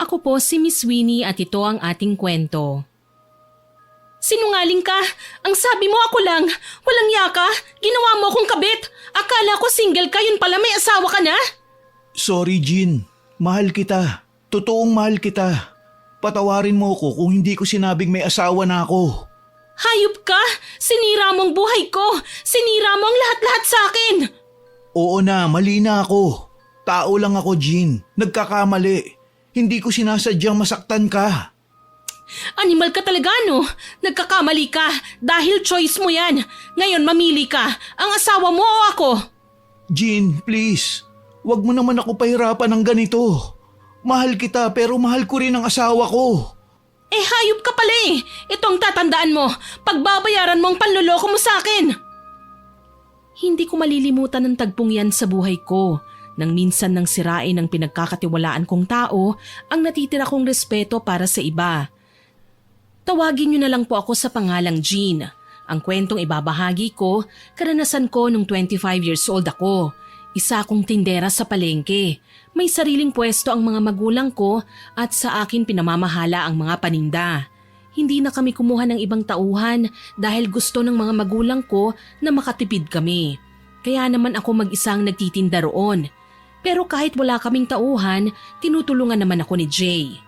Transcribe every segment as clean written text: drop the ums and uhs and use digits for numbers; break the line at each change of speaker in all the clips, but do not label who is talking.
Ako po si Miss Winnie at ito ang ating kwento. Sinungaling ka! Ang sabi mo ako lang! Walang yaka! Ginawa mo akong kabit! Akala ko single ka, yun pala may asawa ka na?
Sorry, Jean. Mahal kita. Totoong mahal kita. Patawarin mo ko kung hindi ko sinabing may asawa na ako.
Hayop ka! Sinira mo ang buhay ko! Sinira mo ang lahat-lahat sa akin!
Oo na, mali na ako. Tao lang ako, Jean. Nagkakamali. Hindi ko sinasadyang masaktan ka.
Animal ka talaga, no? Nagkakamali ka dahil choice mo yan. Ngayon mamili ka, ang asawa mo o ako?
Jean, please. Huwag mo naman ako pahirapan ng ganito. Mahal kita pero mahal ko rin ang asawa ko.
Eh hayop ka pala eh. Ito ang tatandaan mo. Pagbabayaran mo ang panloloko mo sa akin. Hindi ko malilimutan ang tagpong yan sa buhay ko. Nang minsan nang sirain ang pinagkakatiwalaan kong tao, ang natitira kong respeto para sa iba. Tawagin niyo na lang po ako sa pangalang Jean. Ang kwentong ibabahagi ko, karanasan ko nung 25 years old ako. Isa akong tindera sa palengke. May sariling pwesto ang mga magulang ko at sa akin pinamamahala ang mga paninda. Hindi na kami kumuha ng ibang tauhan dahil gusto ng mga magulang ko na makatipid kami. Kaya naman ako mag-isang nagtitinda roon. Pero kahit wala kaming tauhan, tinutulungan naman ako ni Jay.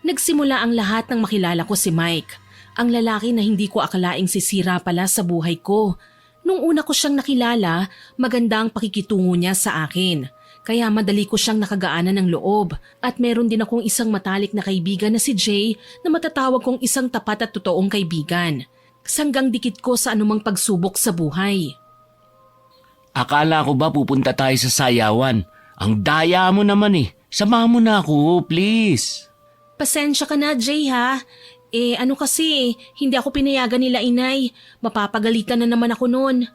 Nagsimula ang lahat nang makilala ko si Mike, ang lalaki na hindi ko akalaing sisira pala sa buhay ko. Nung una ko siyang nakilala, maganda ang pakikitungo niya sa akin. Kaya madali ko siyang nakagaanan ng loob at meron din akong isang matalik na kaibigan na si Jay na matatawag kong isang tapat at totoong kaibigan. Sanggang dikit ko sa anumang pagsubok sa buhay.
Akala ko ba pupunta tayo sa sayawan? Ang daya mo naman eh. Samahan mo na ako, please.
Pasensya ka na, Jay ha. Ano kasi, hindi ako pinayagan nila inay. Mapapagalitan na naman ako noon.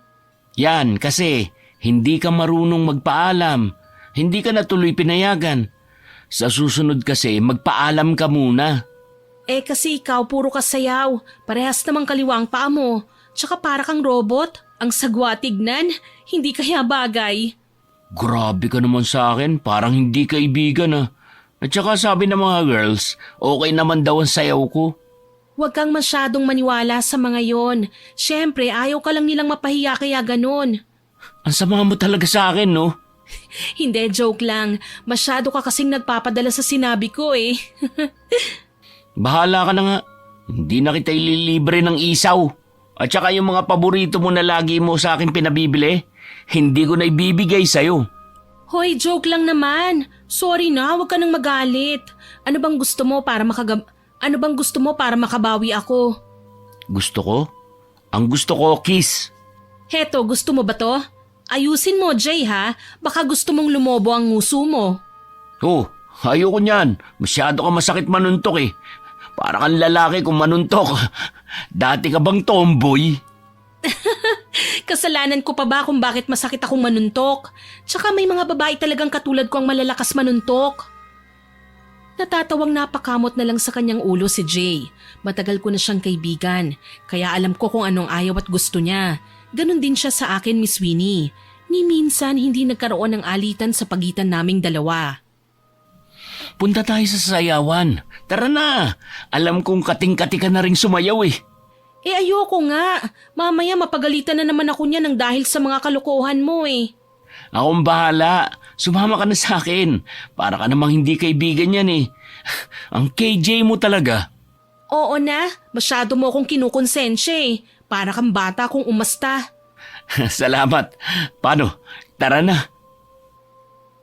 Yan kasi hindi ka marunong magpaalam. Hindi ka na tuloy pinayagan. Sa susunod kasi magpaalam ka muna.
Kasi ikaw puro ka sayaw. Parehas namang kaliwa ang paa mo. Tsaka para kang robot. Ang sagwa tignan. Hindi kaya bagay.
Grabe ka naman sa akin. Parang hindi kaibigan ah. At saka sabi ng mga girls, okay naman daw ang sayaw ko.
Huwag kang masyadong maniwala sa mga yon. Siyempre, ayaw ka lang nilang mapahiya kaya ganon.
Ang sama mo talaga sa akin, no?
Hindi, joke lang. Masyado ka kasing nagpapadala sa sinabi ko eh.
Bahala ka na nga. Hindi na kita ililibre ng isaw. At saka yung mga paborito mo na lagi mo sa akin pinabibili, hindi ko na ibibigay sa'yo.
Hoy, joke lang naman. Sorry na, huwag ka nang magalit. Ano bang gusto mo para makabawi ako?
Gusto ko? Ang gusto ko, kiss.
Heto, gusto mo ba to? Ayusin mo, Jay ha. Baka gusto mong lumobo ang nguso mo.
Oh, ayoko niyan. Masyado ka masakit manuntok eh. Para kang lalaki kung manuntok. Dati ka bang tomboy?
Kasalanan ko pa ba kung bakit masakit akong manuntok? Tsaka may mga babae talagang katulad ko ang malalakas manuntok. Natatawang napakamot na lang sa kanyang ulo si Jay. Matagal ko na siyang kaibigan, kaya alam ko kung anong ayaw at gusto niya. Ganon din siya sa akin, Miss Winnie. Ni minsan hindi nagkaroon ng alitan sa pagitan naming dalawa.
Punta tayo sa sayawan. Tara na. Alam kong kating-kati ka na rin sumayaw eh.
Ayoko nga. Mamaya mapagalitan na naman ako niya ng dahil sa mga kalokohan mo eh.
Akong bahala. Sumama ka na sa akin. Para ka namang hindi kaibigan yan eh. Ang KJ mo talaga.
Oo na. Masyado mo akong kinukonsensya eh. Para kang bata kung umasta.
Salamat. Paano? Tara na.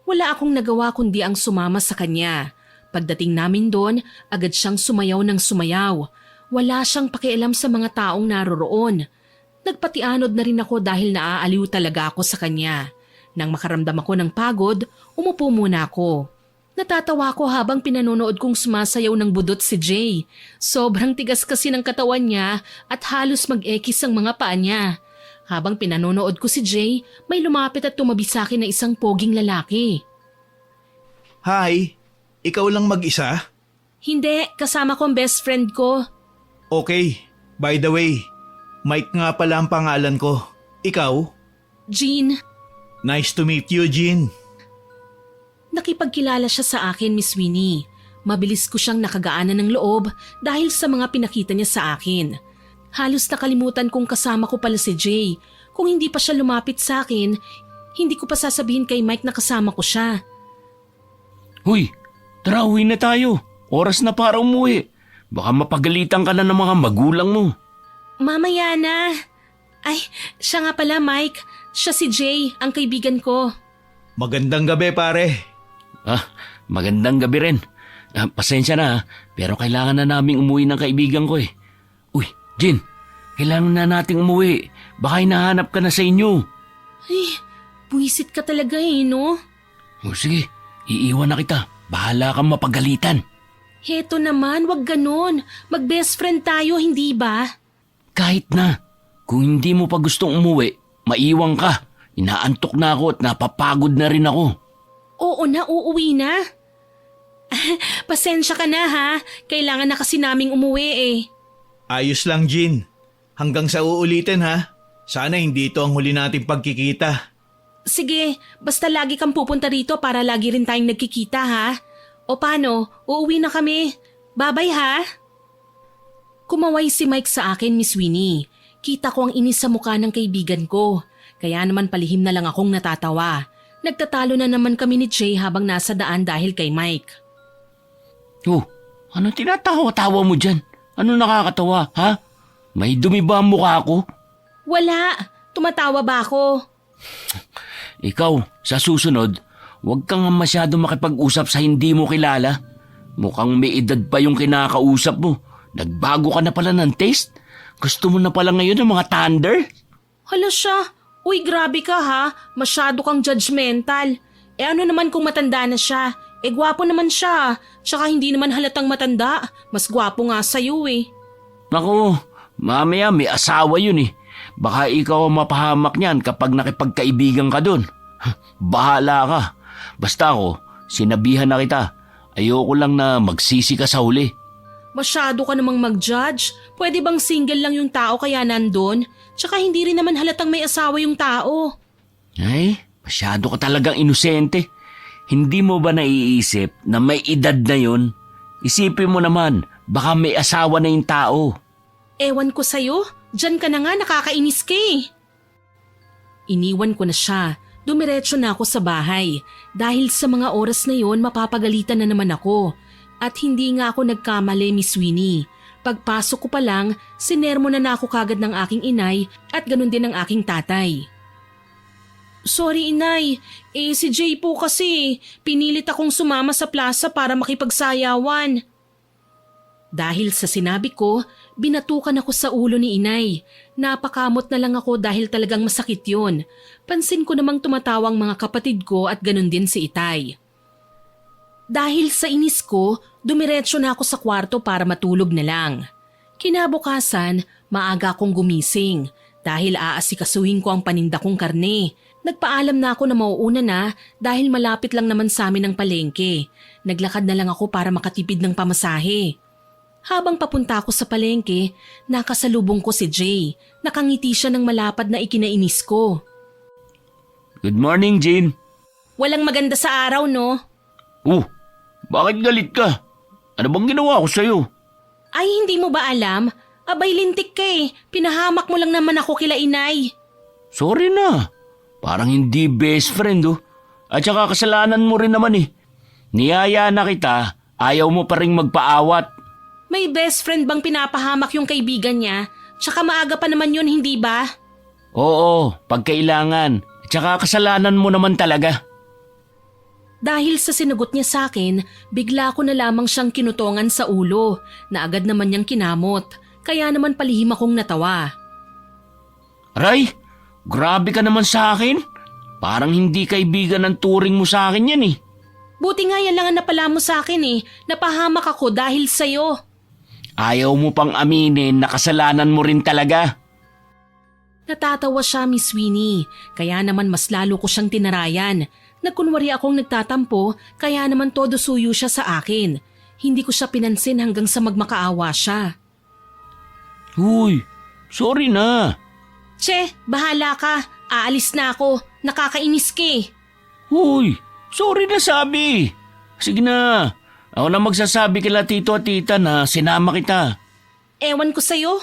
Wala akong nagawa kundi ang sumama sa kanya. Pagdating namin doon, agad siyang sumayaw ng sumayaw. Wala siyang pakialam sa mga taong naroroon. Nagpatianod na rin ako dahil naaaliw talaga ako sa kanya. Nang makaramdam ako ng pagod, umupo muna ako. Natatawa ko habang pinanonood kong sumasayaw ng budot si Jay. Sobrang tigas kasi ng katawan niya at halos mag-ekis ang mga paa niya. Habang pinanonood ko si Jay, may lumapit at tumabi sa akin na isang poging lalaki.
Hi, ikaw lang mag-isa?
Hindi, kasama ko ang best friend ko.
Okay, by the way, Mike nga pala ang pangalan ko. Ikaw?
Jean.
Nice to meet you, Jean.
Nakipagkilala siya sa akin, Miss Winnie. Mabilis ko siyang nakagaanan ng loob dahil sa mga pinakita niya sa akin. Halos nakalimutan kong kasama ko pala si Jay. Kung hindi pa siya lumapit sa akin, hindi ko pa sasabihin kay Mike na kasama ko siya.
Huy, tara uwi na tayo. Oras na para umuwi. Baka mapagalitan ka na ng mga magulang mo.
Mamaya na. Ay, siya nga pala Mike. Siya si Jay, ang kaibigan ko.
Magandang gabi, pare.
Magandang gabi rin. Pasensya na pero kailangan na naming umuwi ng kaibigan ko eh. Uy, Jin, kailangan na nating umuwi. Baka hinahanap ka na sa inyo.
Ay, buwisit ka talaga no?
Sige, iiwan na kita. Bahala kang mapagalitan.
Heto naman, wag ganon. Mag-best friend tayo, hindi ba?
Kahit na, kung hindi mo pa gustong umuwi, maiwan ka. Inaantok na ako at napapagod na rin ako.
Oo na, uuwi na. Pasensya ka na ha. Kailangan na kasi naming umuwi eh.
Ayos lang, Jin. Hanggang sa uulitin ha. Sana hindi ito ang huli nating pagkikita.
Sige, basta lagi kang pupunta rito para lagi rin tayong nagkikita ha. O paano, uuwi na kami. Bye-bye ha. Kumaway si Mike sa akin, Miss Winnie. Kita ko ang inis sa mukha ng kaibigan ko. Kaya naman palihim na lang akong natatawa. Nagtatalo na naman kami ni Jay habang nasa daan dahil kay Mike.
Oh, ano tinatawa-tawa mo dyan? Ano nakakatawa, ha? May dumi ba ang mukha ko?
Wala, tumatawa ba ako?
Ikaw, sa susunod, huwag kang masyado makipag-usap sa hindi mo kilala. Mukhang may edad pa yung kinakausap mo. Nagbago ka na pala ng taste? Gusto mo na pala ngayon ng mga thunder?
Hala siya, uy grabe ka ha, masyado kang judgmental. Ano naman kung matanda na siya? Gwapo naman siya, tsaka hindi naman halatang matanda. Mas gwapo nga sa'yo eh.
Naku, mamaya may asawa yun eh. Baka ikaw ang mapahamak niyan kapag nakipagkaibigan ka dun. Bahala ka. Basta ako, sinabihan na kita. Ayoko lang na magsisi ka sa huli.
Masyado ka namang mag-judge. Pwede bang single lang yung tao kaya nandun? Tsaka hindi rin naman halatang may asawa yung tao.
Ay, masyado ka talagang inosente. Hindi mo ba naiisip na may edad na yun? Isipin mo naman, baka may asawa na yung tao.
Ewan ko sa'yo, dyan ka na nga nakakainis ka eh. Iniwan ko na siya. Dumiretso na ako sa bahay. Dahil sa mga oras na yon mapapagalitan na naman ako. At hindi nga ako nagkamali, Miss Winnie. Pagpasok ko pa lang, sinermo na ako kagad ng aking inay at ganun din ng aking tatay. Sorry inay, si Jay po kasi pinilit akong sumama sa plaza para makipagsayawan. Dahil sa sinabi ko, binatukan ako sa ulo ni inay. Napakamot na lang ako dahil talagang masakit yon. Pansin ko namang tumatawang mga kapatid ko at ganun din si Itay. Dahil sa inis ko, dumiretso na ako sa kwarto para matulog na lang. Kinabukasan, maaga akong gumising dahil aasikasuhin ko ang paninda kong karne. Nagpaalam na ako na mauuna na dahil malapit lang naman sa amin ang palengke. Naglakad na lang ako para makatipid ng pamasahe. Habang papunta ako sa palengke, nakasalubong ko si Jay. Nakangiti siya ng malapad na ikinainis ko.
Good morning, Jane.
Walang maganda sa araw, no?
Bakit galit ka? Ano bang ginawa ko sa'yo?
Ay, hindi mo ba alam? Abay, lintik ka eh. Pinahamak mo lang naman ako kila inay.
Sorry na. Parang hindi best friend At saka kasalanan mo rin naman eh. Niyaya na kita, ayaw mo pa rin magpaawat.
May best friend bang pinapahamak yung kaibigan niya? Tsaka maaga pa naman yun, hindi ba?
Oo, pagkailangan. At saka kasalanan mo naman talaga.
Dahil sa sinagot niya sa akin, bigla ko na lamang siyang kinutongan sa ulo na agad naman niyang kinamot. Kaya naman palihim akong natawa.
Aray, grabe ka naman sa akin. Parang hindi kaibigan ang turing mo sa akin yan eh.
Buti nga yan lang ang napala mo sa akin eh. Napahamak ako dahil sa'yo.
Ayaw mo pang aminin na kasalanan mo rin talaga.
Natatawa siya, Miss Winnie. Kaya naman mas lalo ko siyang tinarayan. Nagkunwari akong nagtatampo, kaya naman todo suyo siya sa akin. Hindi ko siya pinansin hanggang sa magmakaawa siya.
Uy, sorry na.
Che, bahala ka. Aalis na ako. Nakakainis ka eh.
Uy, sorry na sabi. Sige na. Ako na magsasabi kila tito at tita na sinama kita.
Ewan ko sa'yo.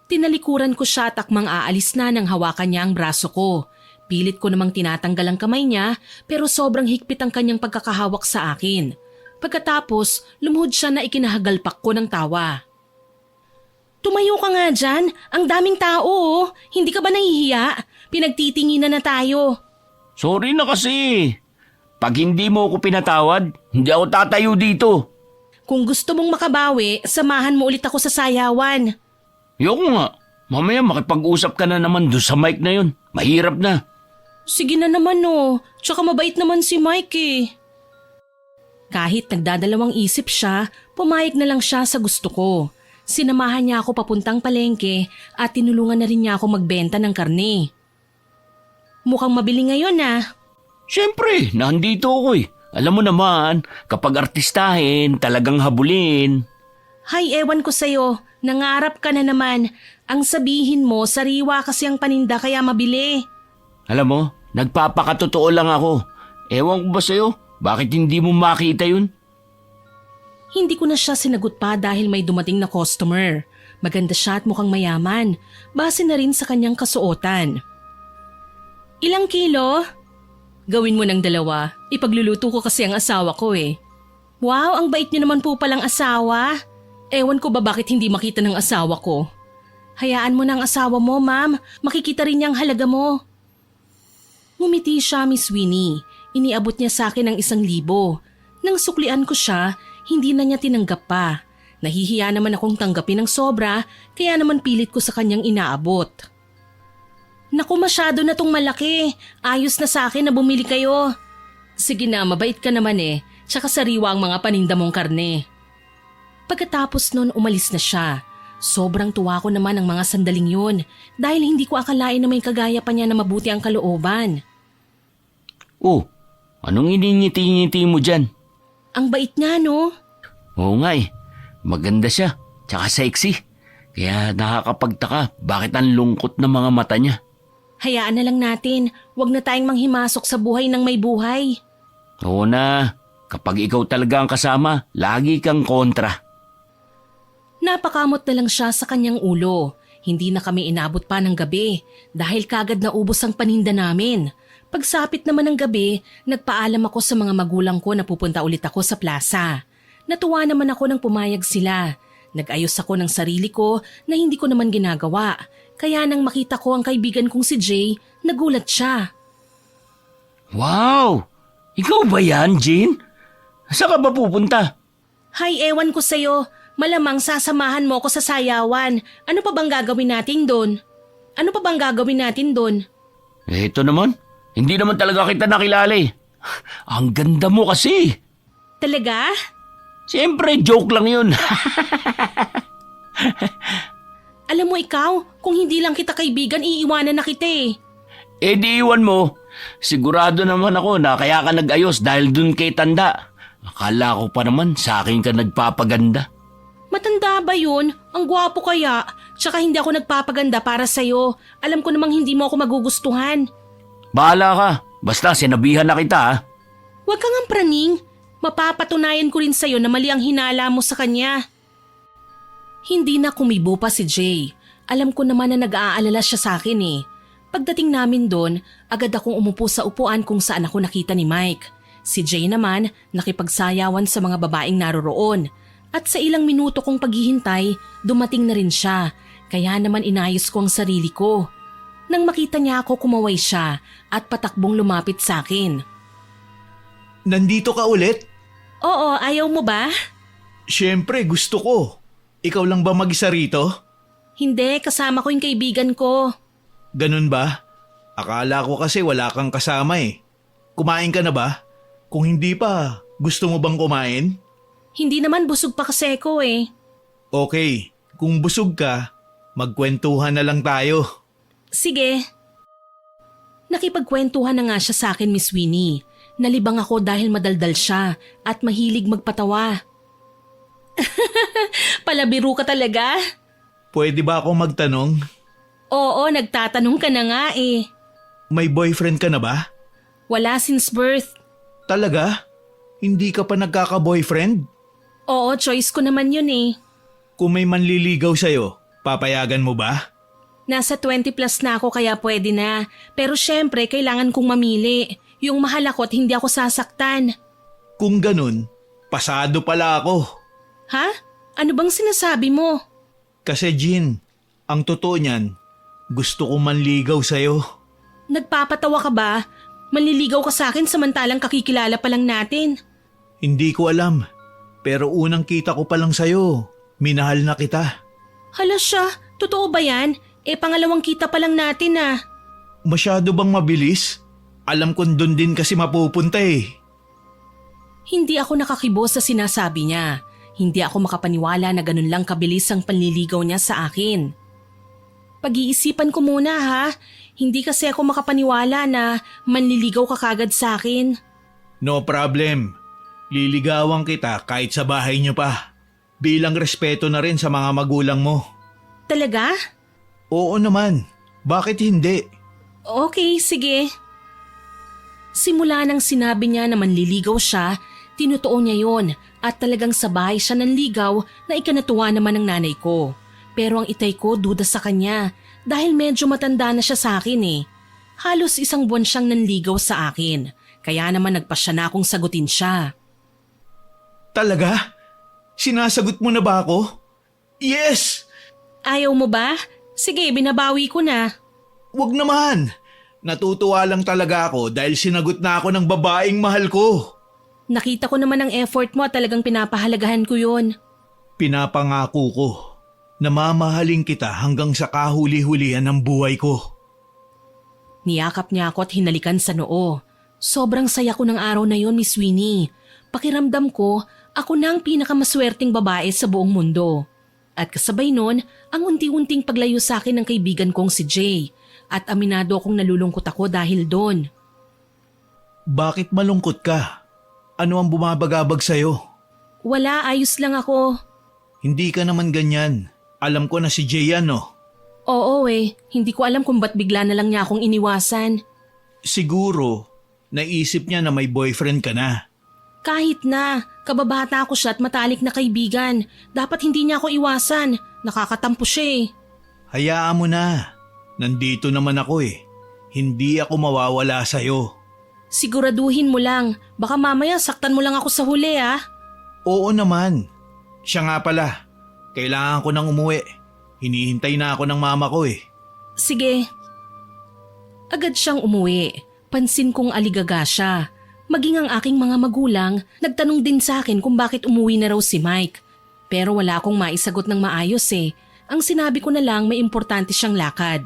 Tinalikuran ko siya at akmang aalis na nang hawakan niya ang braso ko. Pilit ko namang tinatanggal ang kamay niya pero sobrang higpit ang kanyang pagkakahawak sa akin. Pagkatapos, lumuhod siya na ikinahagalpak ko ng tawa. Tumayo ka nga dyan. Ang daming tao oh. Hindi ka ba nahihiya? Pinagtitinginan na tayo.
Sorry na kasi. Pag hindi mo ako pinatawad, hindi ako tatayo dito.
Kung gusto mong makabawi, samahan mo ulit ako sa sayawan.
Yoko nga. Mamaya makipag-usap ka na naman doon sa mic na yun. Mahirap na.
Sige na naman oh. Tsaka mabait naman si Mike eh. Kahit nagdadalawang isip siya, pumayag na lang siya sa gusto ko. Sinamahan niya ako papuntang palengke at tinulungan na rin niya ako magbenta ng karne. Mukhang mabili ngayon ah.
Siyempre, nandito ako eh. Alam mo naman, kapag artistahin, talagang habulin.
Hay, ewan ko sa'yo. Nangarap ka na naman. Ang sabihin mo, sariwa kasi ang paninda kaya mabili.
Alam mo, nagpapakatotoo lang ako. Ewan ko ba sa'yo, bakit hindi mo makita yun?
Hindi ko na siya sinagot pa dahil may dumating na customer. Maganda siya at mukhang mayaman. Base na rin sa kanyang kasuotan. Ilang kilo? Gawin mo ng 2. Ipagluluto ko kasi ang asawa ko eh. Wow, ang bait niyo naman po palang asawa. Ewan ko ba bakit hindi makita ng asawa ko. Hayaan mo ng asawa mo, ma'am. Makikita rin niya ang halaga mo. Ngumiti siya, Miss Winnie. Iniabot niya sa akin ng 1,000. Nang suklian ko siya, hindi na niya tinanggap pa. Nahihiya naman akong tanggapin ng sobra, kaya naman pilit ko sa kanyang inaabot. Naku, masyado na tong malaki. Ayos na sa akin na bumili kayo. Sige na, mabait ka naman eh. Tsaka sariwa ang mga paninda mong karne. Pagkatapos nun, umalis na siya. Sobrang tuwa ko naman ang mga sandaling yun dahil hindi ko akalain na may kagaya pa niya na mabuti ang kalooban.
Oh, anong iningiti-ngiti mo dyan?
Ang bait niya, no?
Oo nga eh, maganda siya, tsaka sexy. Kaya nakakapagtaka bakit ang lungkot ng mga mata niya.
Hayaan na lang natin, wag na tayong manghimasok sa buhay ng may buhay.
Oo na, kapag ikaw talaga ang kasama, lagi kang kontra.
Napakamot na lang siya sa kanyang ulo. Hindi na kami inabot pa ng gabi dahil kagad naubos ang paninda namin. Pagsapit naman ng gabi, nagpaalam ako sa mga magulang ko na pupunta ulit ako sa plaza. Natuwa naman ako nang pumayag sila. Nag-ayos ako ng sarili ko na hindi ko naman ginagawa. Kaya nang makita ko ang kaibigan kong si Jay, nagulat siya.
Wow! Ikaw ba yan, Jean? Saan ka ba pupunta?
Hay, ewan ko sa'yo. Malamang sasamahan mo ako sa sayawan. Ano pa bang gagawin natin doon?
Ito naman, hindi naman talaga kita nakilala eh. Ang ganda mo kasi.
Talaga?
Siyempre, joke lang yun.
Alam mo ikaw, kung hindi lang kita kaibigan, iiwanan na kita eh.
Eh di iwan mo. Sigurado naman ako na kaya ka nag-ayos dahil dun kay Tanda. Akala ko pa naman sa akin ka nagpapaganda.
Matanda ba yun? Ang gwapo kaya. Tsaka hindi ako nagpapaganda para sa'yo. Alam ko namang hindi mo ako magugustuhan.
Bahala ka. Basta sinabihan na kita ha.
Huwag kang ampraning. Mapapatunayan ko rin sa'yo na mali ang hinala mo sa kanya. Hindi na kumibo pa si Jay. Alam ko naman na nag-aalala siya sa akin eh. Pagdating namin doon, agad akong umupo sa upuan kung saan ako nakita ni Mike. Si Jay naman nakipagsayawan sa mga babaeng naroroon. At sa ilang minuto kong paghihintay, dumating na rin siya. Kaya naman inayos ko ang sarili ko. Nang makita niya ako, kumaway siya at patakbong lumapit sa akin.
Nandito ka ulit?
Oo, ayaw mo ba?
Siyempre, gusto ko. Ikaw lang ba mag-isa rito?
Hindi, kasama ko yung kaibigan ko.
Ganun ba? Akala ko kasi wala kang kasama eh. Kumain ka na ba? Kung hindi pa, gusto mo bang kumain?
Hindi naman, busog pa kasi ko eh.
Okay, kung busog ka, magkwentuhan na lang tayo.
Sige. Nakipagkwentuhan na nga siya sa akin, Miss Winnie. Nalibang ako dahil madaldal siya at mahilig magpatawa. Palabiro ka talaga?
Pwede ba akong magtanong?
Oo, nagtatanong ka na nga eh.
May boyfriend ka na ba?
Wala since birth.
Talaga? Hindi ka pa nagkaka-boyfriend?
Oo, choice ko naman yun eh.
Kung may manliligaw sa'yo, papayagan mo ba?
Nasa 20 plus na ako kaya pwede na. Pero syempre, kailangan kong mamili. Yung mahal ako at hindi ako sasaktan.
Kung ganun, pasado pala ako.
Ha? Ano bang sinasabi mo?
Kasi Jean, ang totoo niyan, gusto kong manligaw sa'yo.
Nagpapatawa ka ba? Manliligaw ka sa akin samantalang kakikilala pa lang natin.
Hindi ko alam, pero unang kita ko pa lang sa'yo, minahal na kita.
Hala siya, totoo ba yan? Pangalawang kita pa lang natin ah.
Masyado bang mabilis? Alam kong doon din kasi mapupunta eh.
Hindi ako nakakibos sa sinasabi niya. Hindi ako makapaniwala na ganun lang kabilis ang panliligaw niya sa akin. Pag-iisipan ko muna ha. Hindi kasi ako makapaniwala na manliligaw ka kagad sa akin.
No problem. Liligawan kita kahit sa bahay niyo pa. Bilang respeto na rin sa mga magulang mo.
Talaga?
Oo naman. Bakit hindi?
Okay, sige. Simula nang sinabi niya na manliligaw siya, tinutuo niya yon at talagang sa bahay siya nanligaw na ikinatuwa naman ng nanay ko. Pero ang itay ko duda sa kanya dahil medyo matanda na siya sa akin eh. Halos 1 buwan siyang nanligaw sa akin, kaya naman nagpasya na akong sagutin siya.
Talaga? Sinasagot mo na ba ako? Yes!
Ayaw mo ba? Sige, binabawi ko na.
Wag naman! Natutuwa lang talaga ako dahil sinagot na ako ng babaeng mahal ko.
Nakita ko naman ang effort mo at talagang pinapahalagahan ko yun.
Pinapangako ko na mamahalin kita hanggang sa kahuli-hulihan ng buhay ko.
Niyakap niya ako at hinalikan sa noo. Sobrang saya ko ng araw na yon, Miss Winnie. Pakiramdam ko, ako na ang pinakamaswerteng babae sa buong mundo. At kasabay nun, ang unti-unting paglayo sa akin ng kaibigan kong si Jay. At aminado akong nalulungkot ako dahil doon.
Bakit malungkot ka? Ano ang bumabagabag sa'yo?
Wala, ayos lang ako.
Hindi ka naman ganyan. Alam ko na si Jay yan, no?
Oo hindi ko alam kung ba't bigla na lang niya akong iniwasan.
Siguro, naisip niya na may boyfriend ka na.
Kahit na, kababata ko siya at matalik na kaibigan. Dapat hindi niya ako iwasan. Nakakatampo siya eh.
Hayaan mo na. Nandito naman ako eh. Hindi ako mawawala sa'yo.
Siguraduhin mo lang. Baka mamaya saktan mo lang ako sa huli ah.
Oo naman. Siya nga pala. Kailangan ko nang umuwi. Hinihintay na ako ng mama ko eh.
Sige. Agad siyang umuwi. Pansin kong aligaga siya. Maging ang aking mga magulang, nagtanong din sa akin kung bakit umuwi na raw si Mike. Pero wala akong maisagot ng maayos eh. Ang sinabi ko na lang may importante siyang lakad.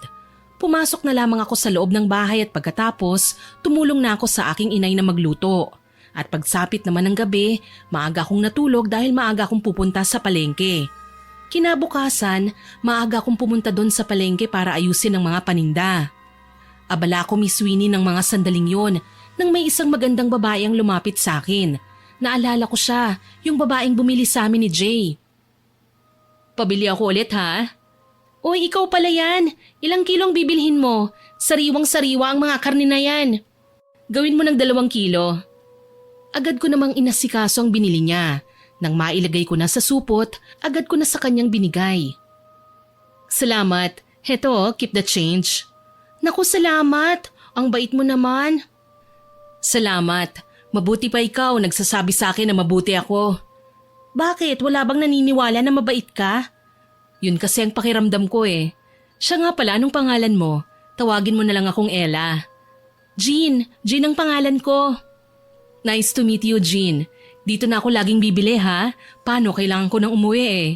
Pumasok na lamang ako sa loob ng bahay at pagkatapos, tumulong na ako sa aking inay na magluto. At pagsapit naman ng gabi, maaga akong natulog dahil maaga akong pupunta sa palengke. Kinabukasan, maaga akong pumunta doon sa palengke para ayusin ang mga paninda. Abala ko Miss Winnie ng mga sandaling yon nang may isang magandang babae ang lumapit sa akin. Naalala ko siya, yung babaeng bumili sa amin ni Jay. Pabili ako ulit ha? Oy, ikaw pala yan. Ilang kilong bibilhin mo? Sariwang-sariwa ang mga karne na yan. Gawin mo ng 2 kilo. Agad ko namang inasikaso ang binili niya. Nang mailagay ko na sa supot, agad ko na sa kanyang binigay. Salamat. Heto, keep the change. Naku, salamat. Ang bait mo naman. Salamat. Mabuti pa ikaw, nagsasabi sa akin na mabuti ako. Bakit? Wala bang naniniwala na mabait ka? Yun kasi ang pakiramdam ko eh. Siya nga pala, anong pangalan mo? Tawagin mo na lang akong Ella. Jean ang pangalan ko. Nice to meet you, Jean. Dito na ako laging bibili ha. Paano, kailangan ko nang umuwi eh.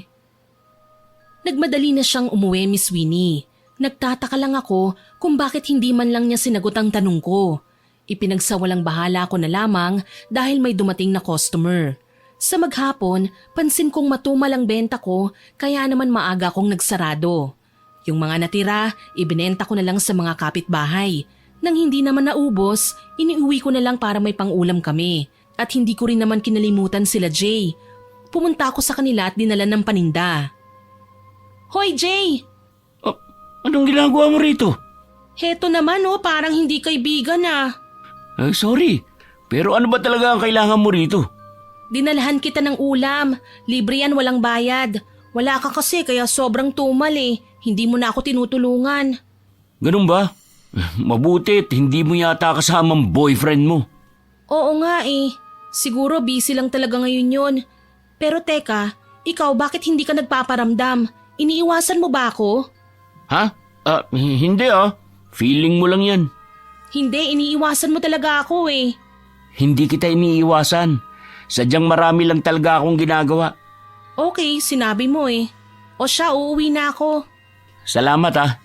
Nagmadali na siyang umuwi, Miss Winnie. Nagtataka lang ako kung bakit hindi man lang niya sinagot ang tanong ko. Ipinagsawalang bahala ko na lamang dahil may dumating na customer. Sa maghapon, pansin kong matumal ang benta ko kaya naman maaga akong nagsarado. Yung mga natira, ibinenta ko na lang sa mga kapitbahay. Nang hindi naman naubos, iniuwi ko na lang para may pangulam kami. At hindi ko rin naman kinalimutan sila Jay. Pumunta ako sa kanila at dinala ng paninda. Hoy Jay!
Anong ginagawa mo rito?
Heto naman parang hindi kaibigan ah.
Sorry. Pero ano ba talaga ang kailangan mo rito?
Dinalahan kita ng ulam. Libre yan, walang bayad. Wala ka kasi kaya sobrang tumal eh. Hindi mo na ako tinutulungan.
Ganun ba? Mabutit, hindi mo yata kasamang boyfriend mo.
Oo nga eh. Siguro busy lang talaga ngayon yun. Pero teka, ikaw bakit hindi ka nagpaparamdam? Iniiwasan mo ba ako?
Ha? Hindi ah. Feeling mo lang yan.
Hindi, iniiwasan mo talaga ako eh.
Hindi kita iniiwasan. Sadyang marami lang talaga akong ginagawa.
Okay, sinabi mo eh. O siya, uuwi na ako.
Salamat ah.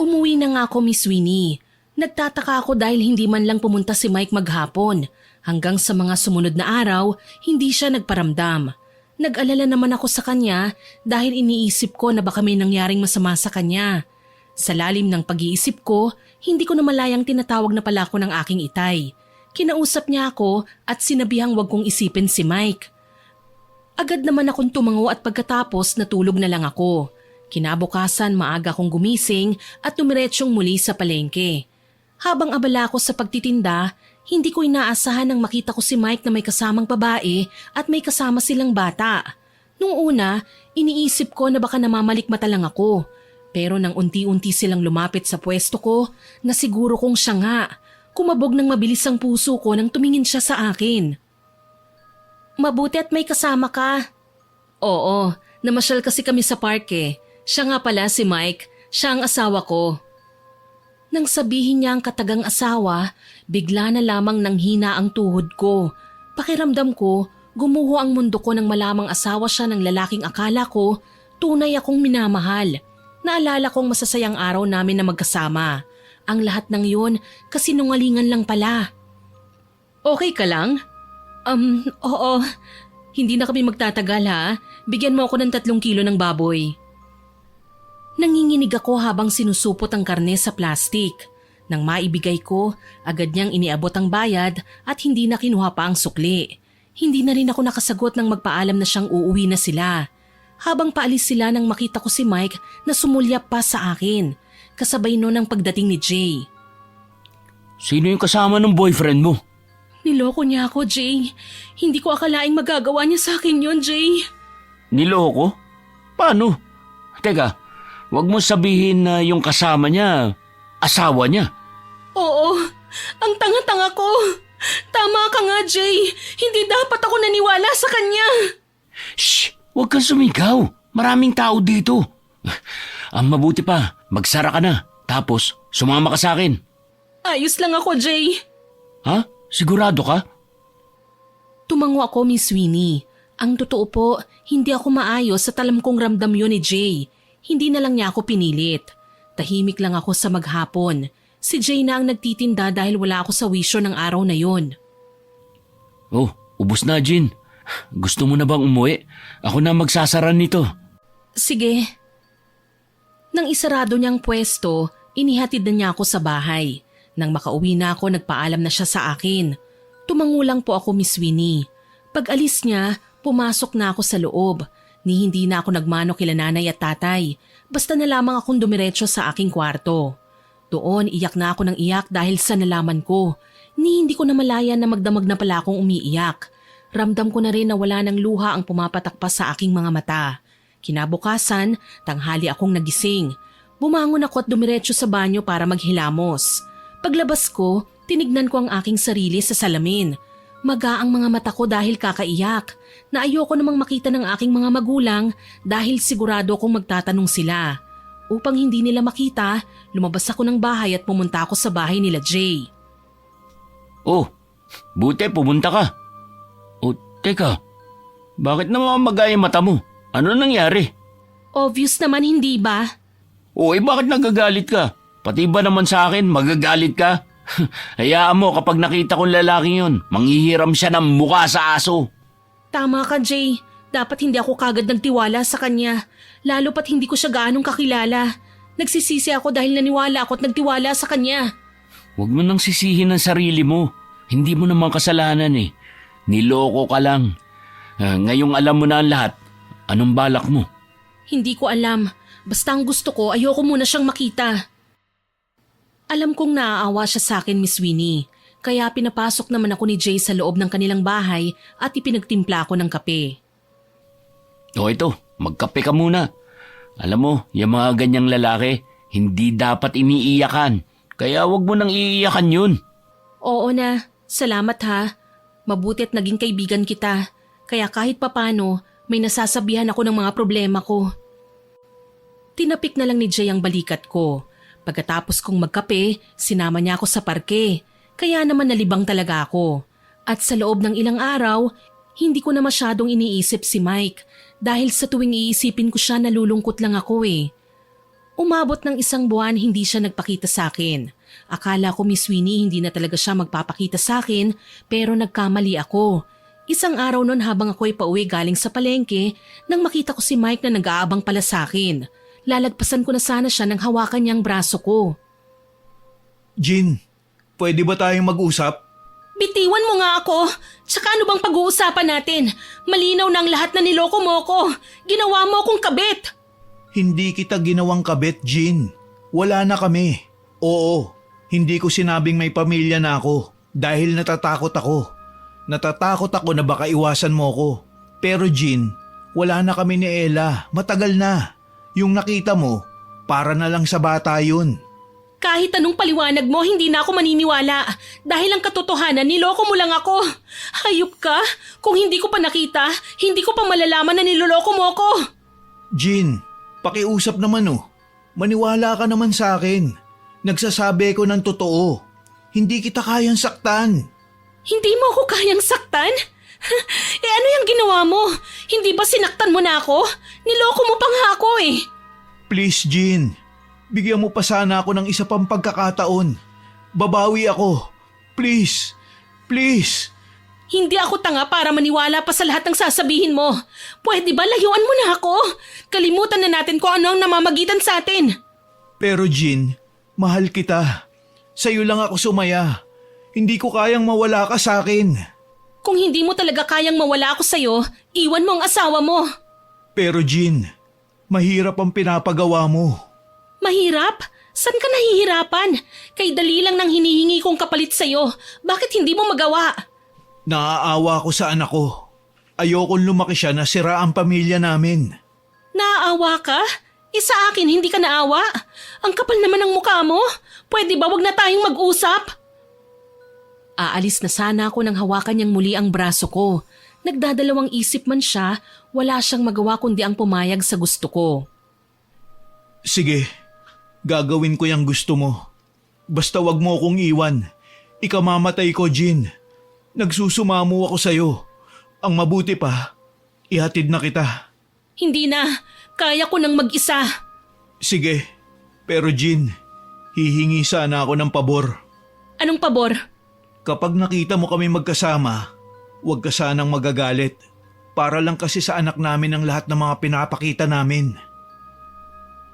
Umuwi na nga ako, Miss Winnie. Nagtataka ako dahil hindi man lang pumunta si Mike maghapon. Hanggang sa mga sumunod na araw, hindi siya nagparamdam. Nag-alala naman ako sa kanya dahil iniisip ko na baka may nangyaring masama sa kanya. Sa lalim ng pag-iisip ko, hindi ko na malayang tinatawag na pala ako ng aking itay. Kinausap niya ako at sinabihang wag kong isipin si Mike. Agad naman akong tumango at pagkatapos natulog na lang ako. Kinabukasan maaga akong gumising at tumiretsyong muli sa palengke. Habang abala ako sa pagtitinda, hindi ko inaasahan nang makita ko si Mike na may kasamang babae at may kasama silang bata. Nung una, iniisip ko na baka namamalikmata lang ako. Pero nang unti-unti silang lumapit sa pwesto ko, nasiguro kong siya nga. Kumabog ng mabilis ang puso ko nang tumingin siya sa akin. Mabuti at may kasama ka. Oo, namasyal kasi kami sa park eh. Siya nga pala si Mike, siya ang asawa ko. Nang sabihin niya ang katagang asawa, bigla na lamang nanghina ang tuhod ko. Pakiramdam ko, gumuho ang mundo ko nang malamang asawa siya ng lalaking akala ko, tunay akong minamahal. Naalala kong masasayang araw namin na magkasama. Ang lahat ng yun, kasinungalingan lang pala. Okay ka lang? Oo. Hindi na kami magtatagal ha. Bigyan mo ako ng 3 kilo ng baboy. Nanginginig ako habang sinusupot ang karne sa plastik. Nang maibigay ko, agad niyang iniabot ang bayad at hindi na kinuha pa ang sukli. Hindi na rin ako nakasagot nang magpaalam na siyang uuwi na sila. Habang paalis sila nang makita ko si Mike na sumulyap pa sa akin. Kasabay noon ang pagdating ni Jay.
Sino yung kasama ng boyfriend mo?
Niloko niya ako, Jay. Hindi ko akalaing magagawa niya sa akin yon, Jay.
Niloko? Paano? Teka, wag mo sabihin na yung kasama niya, asawa niya.
Oo, ang tanga-tanga ko. Tama ka nga, Jay. Hindi dapat ako naniwala sa kanya.
Shh! Huwag kang sumigaw. Maraming tao dito. Ang mabuti pa, magsara ka na. Tapos, sumama ka sa akin.
Ayos lang ako, Jay.
Ha? Sigurado ka?
Tumango ako, Miss Winnie. Ang totoo po, hindi ako maayos sa talam kong ramdam yun ni Jay. Hindi na lang niya ako pinilit. Tahimik lang ako sa maghapon. Si Jay na ang nagtitinda dahil wala ako sa wisyo ng araw na yon.
Oh, ubos na, Jean. Gusto mo na bang umuwi? Ako na magsasara nito.
Sige. Nang isarado niyang pwesto, inihatid na niya ako sa bahay. Nang makauwi na ako, nagpaalam na siya sa akin. Tumango lang po ako, Miss Winnie. Pag alis niya, pumasok na ako sa loob. Hindi na ako nagmano kila nanay at tatay. Basta na lamang akong dumiretso sa aking kwarto. Doon, iyak na ako ng iyak dahil sa nalaman ko. Hindi ko na malaya na magdamag na pala akong umiiyak. Ramdam ko na rin na wala ng luha ang pumapatak pa sa aking mga mata. Kinabukasan, tanghali akong nagising. Bumangon ako at dumiretso sa banyo para maghilamos. Paglabas ko, tinignan ko ang aking sarili sa salamin. Maga ang mga mata ko dahil kakaiyak. Na ayoko namang makita ng aking mga magulang dahil sigurado akong magtatanong sila. Upang hindi nila makita, lumabas ako ng bahay at pumunta ako sa bahay nila Jay.
Oh, buti pumunta ka. Oh, teka. Bakit naman magaya mata mo? Ano nangyari?
Obvious naman, hindi ba?
O bakit nagagalit ka? Pati ba naman sa akin magagalit ka? Hayaan mo kapag nakita kong lalaking yun, manghihiram siya ng mukha sa aso.
Tama ka, Jay. Dapat hindi ako kagad nagtiwala sa kanya. Lalo pat hindi ko siya gaanong kakilala. Nagsisisi ako dahil naniwala ako at nagtiwala sa kanya.
Huwag mo nang sisihin ang sarili mo. Hindi mo naman kasalanan eh. Niloko ka lang. Ngayong alam mo na ang lahat. Anong balak mo?
Hindi ko alam. Basta ang gusto ko, ayoko muna siyang makita. Alam kong naaawa siya sa akin, Miss Winnie. Kaya pinapasok naman ako ni Jay sa loob ng kanilang bahay at ipinagtimpla ko ng kape.
O ito, magkape ka muna. Alam mo, yung mga ganyang lalaki, hindi dapat iniiyakan. Kaya wag mo nang iiyakan yun.
Oo na, salamat ha. Mabuti at naging kaibigan kita. Kaya kahit papano, may nasasabihan ako ng mga problema ko. Tinapik na lang ni Jay ang balikat ko. Pagkatapos kong magkape, sinama niya ako sa parke. Kaya naman nalibang talaga ako. At sa loob ng ilang araw, hindi ko na masyadong iniisip si Mike. Dahil sa tuwing iisipin ko siya, nalulungkot lang ako eh. Umabot ng 1 buwan, hindi siya nagpakita sa akin. Akala ko Miss Winnie hindi na talaga siya magpapakita sa akin, pero nagkamali ako. Isang araw nun habang ako'y pauwi galing sa palengke, nang makita ko si Mike na nag-aabang pala sa akin. Lalagpasan ko na sana siya nang hawakan niyang braso ko.
Jean, pwede ba tayong mag-usap?
Bitiwan mo nga ako. Tsaka ano bang pag-uusapan natin? Malinaw na ang lahat na niloko mo ko. Ginawa mo akong kabit.
Hindi kita ginawang kabit, Jean. Wala na kami. Oo, hindi ko sinabing may pamilya na ako dahil natatakot ako. Natatakot ako na baka iwasan mo ko. Pero Jean, wala na kami ni Ella. Matagal na. Yung nakita mo, para na lang sa bata yun.
Kahit anong paliwanag mo, hindi na ako maniniwala. Dahil ang katotohanan, niloko mo lang ako. Hayop ka. Kung hindi ko pa nakita, hindi ko pa malalaman na niloloko mo ako.
Jean, pakiusap naman oh. Maniwala ka naman sa akin. Nagsasabi ko ng totoo. Hindi kita kayang saktan.
Hindi mo ako kayang saktan? Ano yung ginawa mo? Hindi ba sinaktan mo na ako? Niloko mo pa nga ako eh.
Please, Jean. Bigyan mo pa sana ako ng isa pang pagkakataon. Babawi ako. Please. Please.
Hindi ako tanga para maniwala pa sa lahat ng sasabihin mo. Pwede ba layuan mo na ako? Kalimutan na natin kung ano ang namamagitan sa atin.
Pero Jean, mahal kita. Sa'yo lang ako sumaya. Hindi ko kayang mawala ka sa akin.
Kung hindi mo talaga kayang mawala ako sa'yo, iwan mo ang asawa mo.
Pero Jean, mahirap ang pinapagawa mo.
Mahirap? Saan ka nahihirapan? Kay dali lang nang hinihingi kong kapalit sa'yo. Bakit hindi mo magawa?
Naaawa ko sa anak ko. Ayokong lumaki siya na sira ang pamilya namin.
Naaawa ka? Sa akin hindi ka naawa? Ang kapal naman ng mukha mo. Pwede ba wag na tayong mag-usap? Aalis na sana ako nang hawakan niyang muli ang braso ko. Nagdadalawang isip man siya, wala siyang magawa kundi ang pumayag sa gusto ko.
Sige, gagawin ko yung gusto mo. Basta wag mo akong iwan. Ikamamatay ko, Jean. Nagsusumamo ako sa'yo. Ang mabuti pa, ihatid na kita.
Hindi na. Kaya ko nang mag-isa.
Sige, pero Jean, hihingi sana ako ng pabor.
Anong pabor?
Kapag nakita mo kami magkasama, huwag ka sanang magagalit. Para lang kasi sa anak namin ang lahat ng mga pinapakita namin.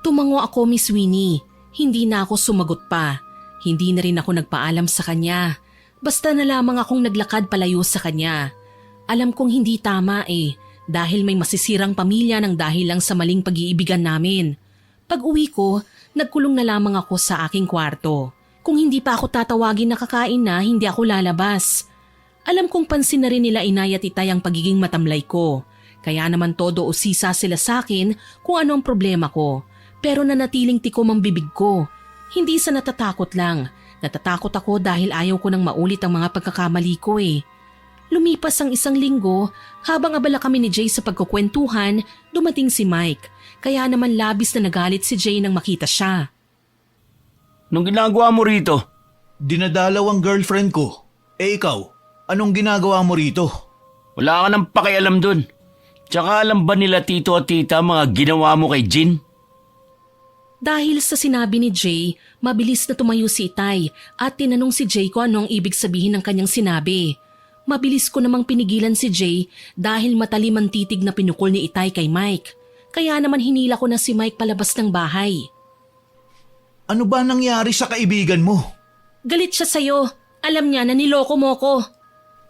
Tumango ako, Miss Winnie. Hindi na ako sumagot pa. Hindi na rin ako nagpaalam sa kanya. Basta na lamang akong naglakad palayo sa kanya. Alam kong hindi tama dahil may masisirang pamilya ng dahil lang sa maling pag-iibigan namin. Pag uwi ko, nagkulong na lamang ako sa aking kwarto. Kung hindi pa ako tatawagin na kakain na, hindi ako lalabas. Alam kong pansin na rin nila inay at itay ang pagiging matamlay ko. Kaya naman todo usisa sila sa akin kung ano ang problema ko. Pero nanatiling tikom ang bibig ko. Hindi sa natatakot lang. Natatakot ako dahil ayaw ko nang maulit ang mga pagkakamali ko Lumipas ang 1 linggo, habang abala kami ni Jay sa pagkukwentuhan, dumating si Mike. Kaya naman labis na nagalit si Jay nang makita siya.
Anong ginagawa mo rito?
Dinadalaw ang girlfriend ko. Ikaw, anong ginagawa mo rito?
Wala ka nang pakialam dun. Tsaka alam ba nila tito at tita mga ginawa mo kay Jean?
Dahil sa sinabi ni Jay, mabilis na tumayo si Itay at tinanong si Jay kung ano ang ibig sabihin ng kanyang sinabi. Mabilis ko namang pinigilan si Jay dahil matalim ang titig na pinukol ni Itay kay Mike. Kaya naman hinila ko na si Mike palabas ng bahay.
Ano ba nangyari sa kaibigan mo?
Galit siya sa'yo. Alam niya na niloko mo ko.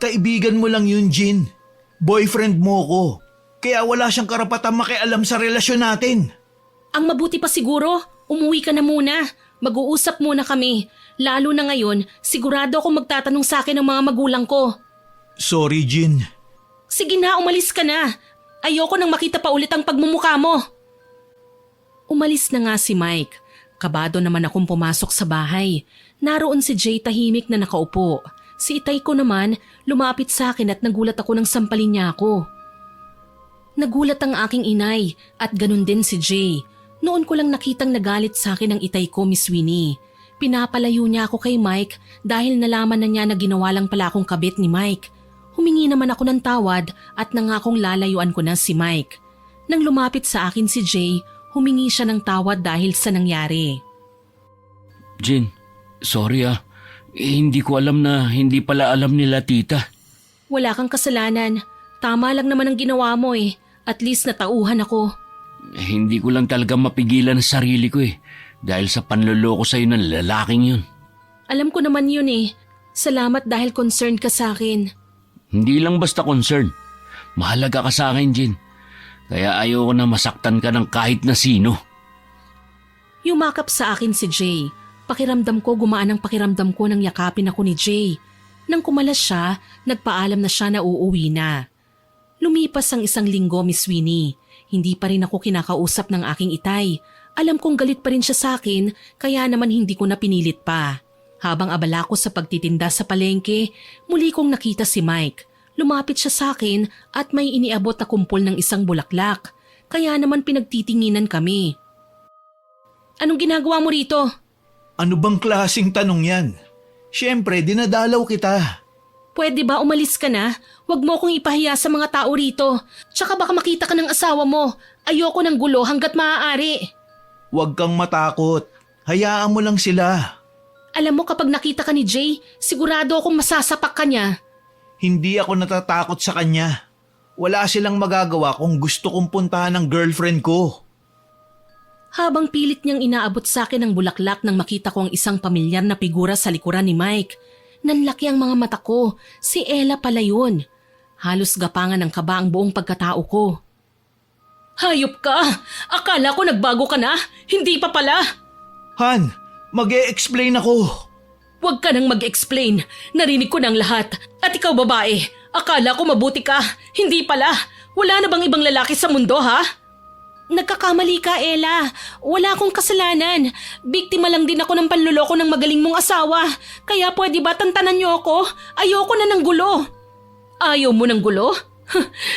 Kaibigan mo lang yun, Jean. Boyfriend mo ko. Kaya wala siyang karapatang makialam sa relasyon natin.
Ang mabuti pa siguro, Umuwi ka na muna. Mag-uusap muna kami. Lalo na ngayon, sigurado akong magtatanong sa akin ng mga magulang ko.
Sorry, Jean.
Sige na, umalis ka na. Ayoko nang makita pa ulit ang pagmumukha mo. Umalis na nga si Mike. Kabado naman akong pumasok sa bahay. Naroon si Jay tahimik na nakaupo. Si itay ko naman lumapit sa akin at nagulat ako nang sampalin niya ako. Nagulat ang aking inay at ganun din si Jay. Noon ko lang nakitang nagalit sa akin ang itay ko, Miss Winnie. Pinapalayo niya ako kay Mike dahil nalaman na niya na ginawa lang pala akong kabit ni Mike. Humingi naman ako ng tawad at nangakong lalayuan ko na si Mike. Nang lumapit sa akin si Jay, humingi siya ng tawad dahil sa nangyari.
Jean, sorry hindi ko alam na hindi pala alam nila tita.
Wala kang kasalanan. Tama lang naman ang ginawa mo eh. At least natauhan ako.
Hindi ko lang talaga mapigilan ang sarili ko dahil sa panloloko sa'yo ng lalaking yun.
Alam ko naman yun eh. Salamat dahil concerned ka sa akin.
Hindi lang basta concern. Mahalaga ka sa akin, Jean. Kaya ayoko na masaktan ka ng kahit na sino.
Yumakap sa akin si Jay. Pakiramdam ko gumaan ang pakiramdam ko nang yakapin ako ni Jay. Nang kumalas siya, nagpaalam na siya na uuwi na. Lumipas ang 1 linggo, Miss Winnie. Hindi pa rin ako kinakausap ng aking itay. Alam kong galit pa rin siya sa akin, kaya naman hindi ko na pinilit pa. Habang abala ko sa pagtitinda sa palengke, muli kong nakita si Mike. Lumapit siya sa akin at may iniabot na kumpol ng 1 bulaklak. Kaya naman pinagtitinginan kami. Anong ginagawa mo rito?
Ano bang klaseng tanong yan? Siyempre, dinadalaw kita.
Pwede ba umalis ka na? Huwag mo akong ipahiya sa mga tao rito. Tsaka baka makita ka ng asawa mo. Ayoko ng gulo hanggat maaari.
Huwag kang matakot. Hayaan mo lang sila.
Alam mo kapag nakita ka ni Jay, sigurado akong masasapak ka niya.
Hindi ako natatakot sa kanya. Wala silang magagawa kung gusto kong puntahan ng girlfriend ko.
Habang pilit niyang inaabot sa akin ang bulaklak nang makita ko ang isang pamilyar na figura sa likuran ni Mike. Nanlaki ang mga mata ko. Si Ella pala yun. Halos gapangan ng kaba ang buong pagkatao ko. Hayop ka! Akala ko nagbago ka na. Hindi pa pala.
Han, mag-e-explain ako.
Huwag ka nang mag-explain. Narinig ko ng lahat. At ikaw babae, akala ko mabuti ka. Hindi pala. Wala na bang ibang lalaki sa mundo, ha? Nagkakamali ka, Ella. Wala akong kasalanan. Biktima lang din ako ng panluloko ng magaling mong asawa. Kaya pwede ba tantanan niyo ako? Ayoko na ng gulo. Ayaw mo ng gulo?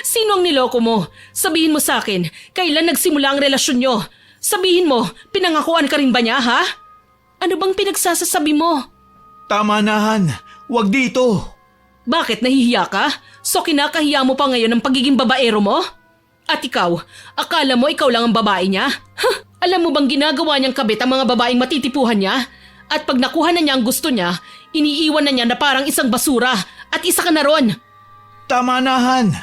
Sino ang niloko mo? Sabihin mo sa akin, kailan nagsimula ang relasyon niyo? Sabihin mo, pinangakuan ka rin ba niya, ha? Ano bang pinagsasasabi mo?
Tama na, Han. Huwag dito.
Bakit nahihiya ka? So kinakahiya mo pa ngayon ang pagiging babaero mo? At ikaw, akala mo ikaw lang ang babae niya? Alam mo bang ginagawa niyang kabit ang mga babaeng matitipuhan niya? At pag nakuha na niya ang gusto niya, iniiwan na niya na parang isang basura at isa ka na ron.
Tama na, Han.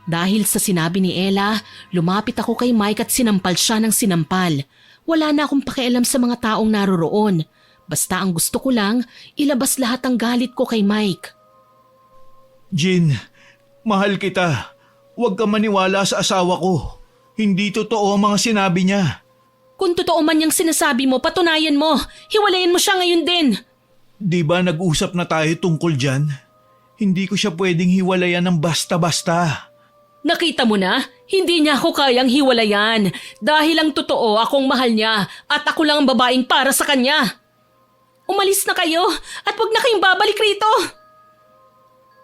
Dahil sa sinabi ni Ella, lumapit ako kay Mike at sinampal siya ng sinampal. Wala na akong pakialam sa mga taong naroroon. Basta ang gusto ko lang, ilabas lahat ang galit ko kay Mike.
Jean, mahal kita. Huwag ka maniwala sa asawa ko. Hindi totoo ang mga sinabi niya.
Kung totoo man yung sinasabi mo, patunayan mo. Hiwalayin mo siya ngayon din.
Di ba nag-usap na tayo tungkol dyan? Hindi ko siya pwedeng hiwalayan ng basta-basta.
Nakita mo na? Hindi niya ako kayang hiwalayan. Dahil ang totoo akong mahal niya at ako lang ang babaeng para sa kanya. Umalis na kayo at huwag na kayong babalik rito.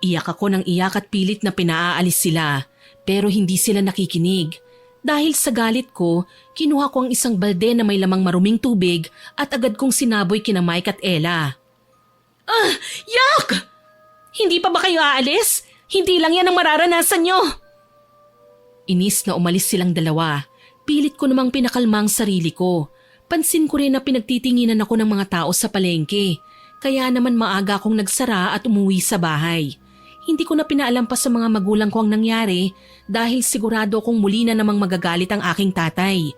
Iyak ako ng iyak at pilit na pinaalis sila. Pero hindi sila nakikinig. Dahil sa galit ko, kinuha ko ang isang balde na may lamang maruming tubig at agad kong sinaboy kina Mike at Ella. Yak! Hindi pa ba kayo aalis? Hindi lang yan ang mararanasan nyo. Inis na umalis silang dalawa. Pilit ko namang pinakalma ang sarili ko. Pansin ko rin na pinagtitinginan ako ng mga tao sa palengke. Kaya naman maaga akong nagsara at umuwi sa bahay. Hindi ko na pinaalam pa sa mga magulang ko ang nangyari dahil sigurado akong muli na namang magagalit ang aking tatay.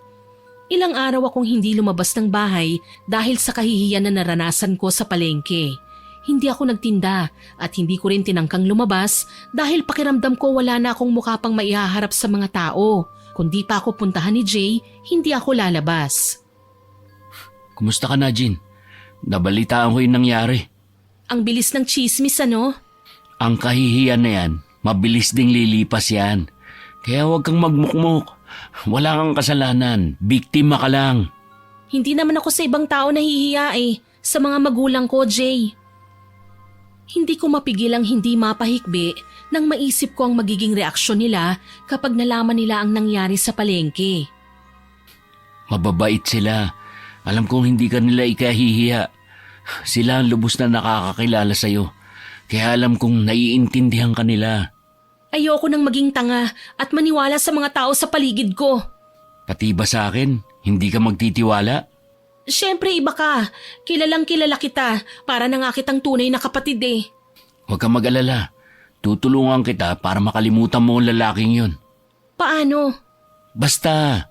Ilang araw akong hindi lumabas ng bahay dahil sa kahihiyan na naranasan ko sa palengke. Hindi ako nagtinda at hindi ko rin tinangkang lumabas dahil pakiramdam ko wala na akong mukha pang maihaharap sa mga tao. Kung di pa ako puntahan ni Jay, hindi ako lalabas.
Kumusta ka na, Jean? Nabalitaan ko yung nangyari.
Ang bilis ng chismis, ano?
Ang kahihiyan na yan, mabilis ding lilipas yan. Kaya huwag kang magmukmuk. Wala kang kasalanan. Biktima ka lang.
Hindi naman ako sa ibang tao nahihiya eh. Sa mga magulang ko, Jay. Hindi ko mapigil ang hindi mapahikbi nang maisip ko ang magiging reaksyon nila kapag nalaman nila ang nangyari sa palengke.
Mababait sila. Alam kong hindi ka nila ikahihiya. Sila ang lubos na nakakakilala sa'yo. Kaya alam kong naiintindihan ka nila.
Ayoko nang maging tanga at maniwala sa mga tao sa paligid ko.
Pati ba sa akin, hindi ka magtitiwala?
Siyempre iba ka. Kilalang kilala kita. Para na nga kitang tunay na kapatid eh.
Huwag kang mag-alala. Tutulungan kita para makalimutan mo ang lalaking yun.
Paano?
Basta,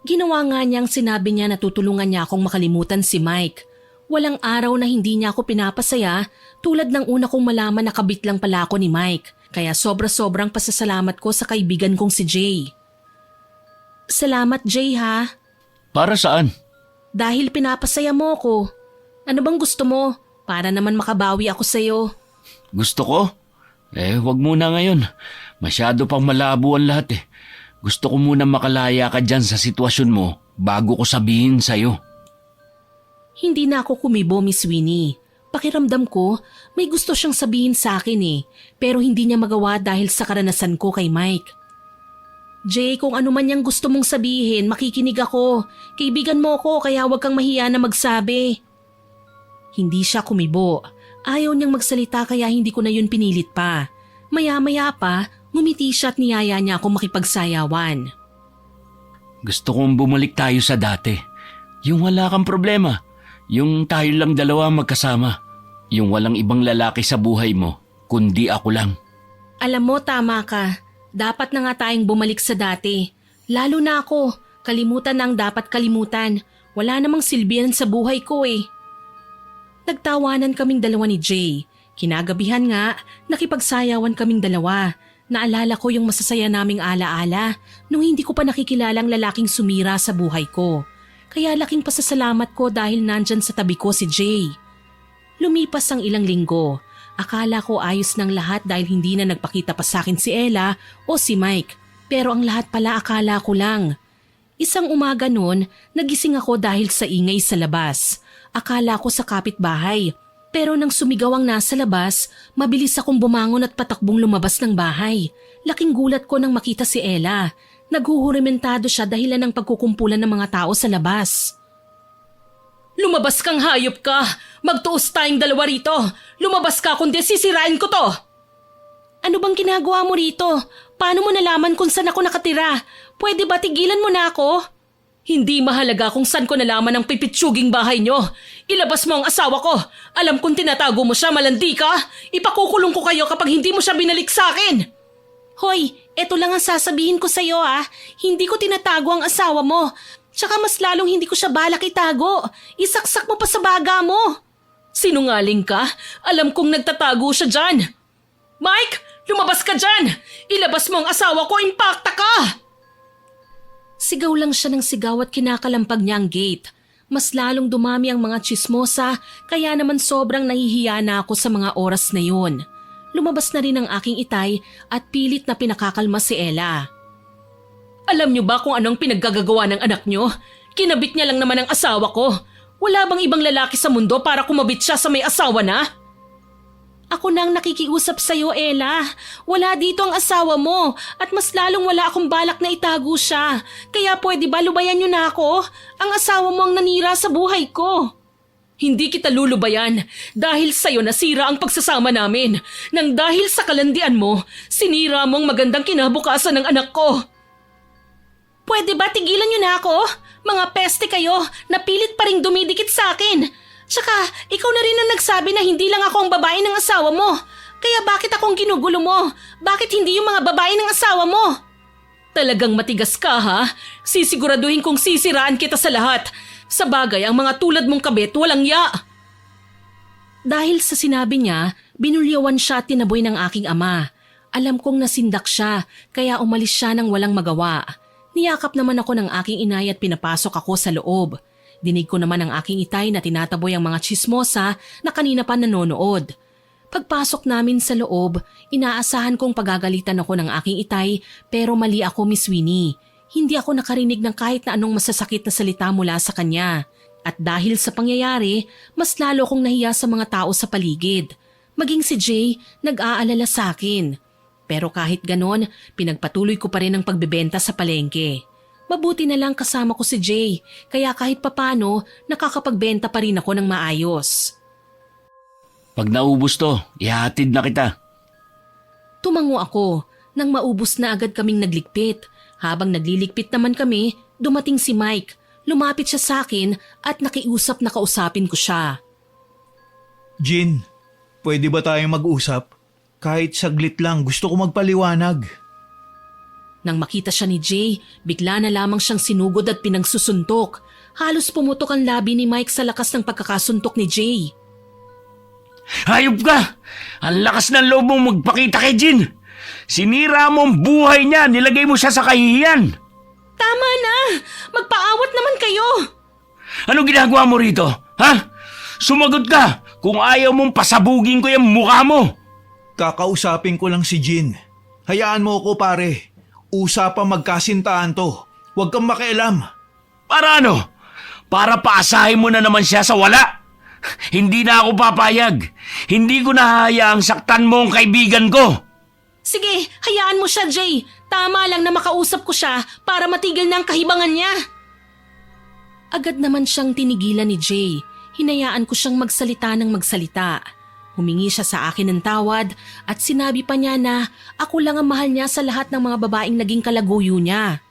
Ginawa nga niyang sinabi niya na tutulungan niya akong makalimutan si Mike. Walang araw na hindi niya ako pinapasaya tulad ng una kong malaman na kabit lang pala ako ni Mike. Kaya sobra-sobrang pasasalamat ko sa kaibigan kong si Jay. Salamat Jay ha.
para saan?
Dahil pinapasaya mo ko. Ano bang gusto mo? Para naman makabawi ako sa'yo.
Gusto ko? Wag muna ngayon. Masyado pang malabo ang lahat eh. Gusto ko muna makalaya ka dyan sa sitwasyon mo bago ko sabihin sa'yo.
Hindi na ako kumibo, Miss Winnie. Pakiramdam ko, may gusto siyang sabihin sa akin eh. Pero hindi niya magawa dahil sa karanasan ko kay Mike. Jay, kung ano man niyang gusto mong sabihin, makikinig ako. Kaibigan mo ako kaya huwag kang mahiya na magsabi. Hindi siya kumibo. Ayaw niyang magsalita kaya hindi ko na yun pinilit pa. Maya-maya pa, ngumiti siya at niyaya niya akong makipagsayawan.
Gusto kong bumalik tayo sa dati. Yung wala kang problema. Yung tayo lang dalawa magkasama. Yung walang ibang lalaki sa buhay mo, kundi ako lang.
Alam mo, tama ka. Dapat na nga tayong bumalik sa dati. Lalo na ako. Kalimutan na ang dapat kalimutan. Wala namang silbihan sa buhay ko eh. Nagtawanan kaming dalawa ni Jay. Kinagabihan nga, nakipagsayawan kaming dalawa. Naalala ko yung masasaya naming alaala nung hindi ko pa nakikilalang lalaking sumira sa buhay ko. Kaya laking pasasalamat ko dahil nandyan sa tabi ko si Jay. Lumipas ang ilang linggo. Akala ko ayos ng lahat dahil hindi na nagpakita pa sa akin si Ella o si Mike. Pero ang lahat pala akala ko lang. Isang umaga noon, nagising ako dahil sa ingay sa labas. Akala ko sa kapitbahay. Pero nang sumigaw ang nasa labas, mabilis akong bumangon at patakbong lumabas ng bahay. Laking gulat ko nang makita si Ella. Naghuhurimentado siya dahilan ng pagkukumpulan ng mga tao sa labas. Lumabas kang hayop ka! Magtuos tayong dalawa rito! Lumabas ka kundi sisirain ko to! Ano bang ginagawa mo rito? Paano mo nalaman kung saan ako nakatira? Pwede ba tigilan mo na ako? Hindi mahalaga kung saan ko nalaman ang pipitsuging bahay nyo. Ilabas mo ang asawa ko. Alam kong tinatago mo siya, malandi ka. Ipakukulong ko kayo kapag hindi mo siya binalik sa akin. Hoy, eto lang ang sasabihin ko sa'yo ah. Hindi ko tinatago ang asawa mo. Tsaka mas lalong hindi ko siya balak itago. Isaksak mo pa sa baga mo. Sinungaling ka? Alam kong nagtatago siya dyan. Mike, lumabas ka dyan. Ilabas mo ang asawa ko, impakta ka. Sigaw lang siya ng sigaw at kinakalampag niya ang gate. Mas lalong dumami ang mga tsismosa kaya naman sobrang nahihiya na ako sa mga oras na yun. Lumabas na rin ang aking itay at pilit na pinakakalma si Ella. Alam niyo ba kung anong pinaggagawa ng anak niyo? Kinabit niya lang naman ang asawa ko. Wala bang ibang lalaki sa mundo para kumabit siya sa may asawa na? Ako nang nakikiusap sa'yo, Ella. Wala dito ang asawa mo at mas lalong wala akong balak na itago siya. Kaya pwede ba lubayan niyo na ako? Ang asawa mo ang nanira sa buhay ko. Hindi kita lulubayan dahil sa'yo nasira ang pagsasama namin. Nang dahil sa kalandian mo, sinira mo ang magandang kinabukasan ng anak ko. Pwede ba tigilan niyo na ako? Mga peste kayo, napilit pa ring dumidikit sa akin. Tsaka, ikaw na rin ang nagsabi na hindi lang ako ang babae ng asawa mo. Kaya bakit akong ginugulo mo? Bakit hindi yung mga babae ng asawa mo? Talagang matigas ka ha? Sisiguraduhin kong sisiraan kita sa lahat. Sa bagay, ang mga tulad mong kabit walang ya. Dahil sa sinabi niya, binulyawan siya at tinaboy ng aking ama. Alam kong nasindak siya, kaya umalis siya nang walang magawa. Niyakap naman ako ng aking inay at pinapasok ako sa loob. Dinig ko naman ang aking itay na tinataboy ang mga tsismosa na kanina pa nanonood. Pagpasok namin sa loob, inaasahan kong pagagalitan ako ng aking itay pero mali ako, Miss Winnie. Hindi ako nakarinig ng kahit na anong masasakit na salita mula sa kanya. At dahil sa pangyayari, mas lalo kong nahiya sa mga tao sa paligid. Maging si Jay, nag-aalala sa akin. Pero kahit ganon, pinagpatuloy ko pa rin ang pagbebenta sa palengke. Mabuti na lang kasama ko si Jay, kaya kahit papano, nakakapagbenta pa rin ako ng maayos.
Pag naubos to, ihatid na kita.
Tumango ako, nang maubos na agad kaming nagligpit. Habang nagliligpit naman kami, dumating si Mike. Lumapit siya sa akin at nakiusap na kausapin ko siya.
Jean, pwede ba tayong mag-usap? Kahit saglit lang, gusto ko magpaliwanag.
Nang makita siya ni Jay, bigla na lamang siyang sinugod at pinagsusuntok. Halos pumutok ang labi ni Mike sa lakas ng pagkakasuntok ni Jay.
Hayop ka! Ang lakas ng loob mong magpakita kay Jean! Sinira mo ang buhay niya, nilagay mo siya sa kahihiyan!
Tama na! Magpaawat naman kayo!
Ano ginagawa mo rito? Ha? Sumagot ka kung ayaw mong pasabugin ko yung mukha mo!
Kakausapin ko lang si Jean. Hayaan mo ako, pare. Usapang magkasintahan to. Huwag kang makialam.
Para ano? Para paasahin mo na naman siya sa wala? Hindi na ako papayag. Hindi ko nahahayaang saktan mo ang kaibigan ko.
Sige, hayaan mo siya, Jay. Tama lang na makausap ko siya para matigil na ang kahibangan niya. Agad naman siyang tinigilan ni Jay. Hinayaan ko siyang magsalita ng magsalita. Humingi siya sa akin ng tawad at sinabi pa niya na ako lang ang mahal niya sa lahat ng mga babaeng naging kalaguyo niya.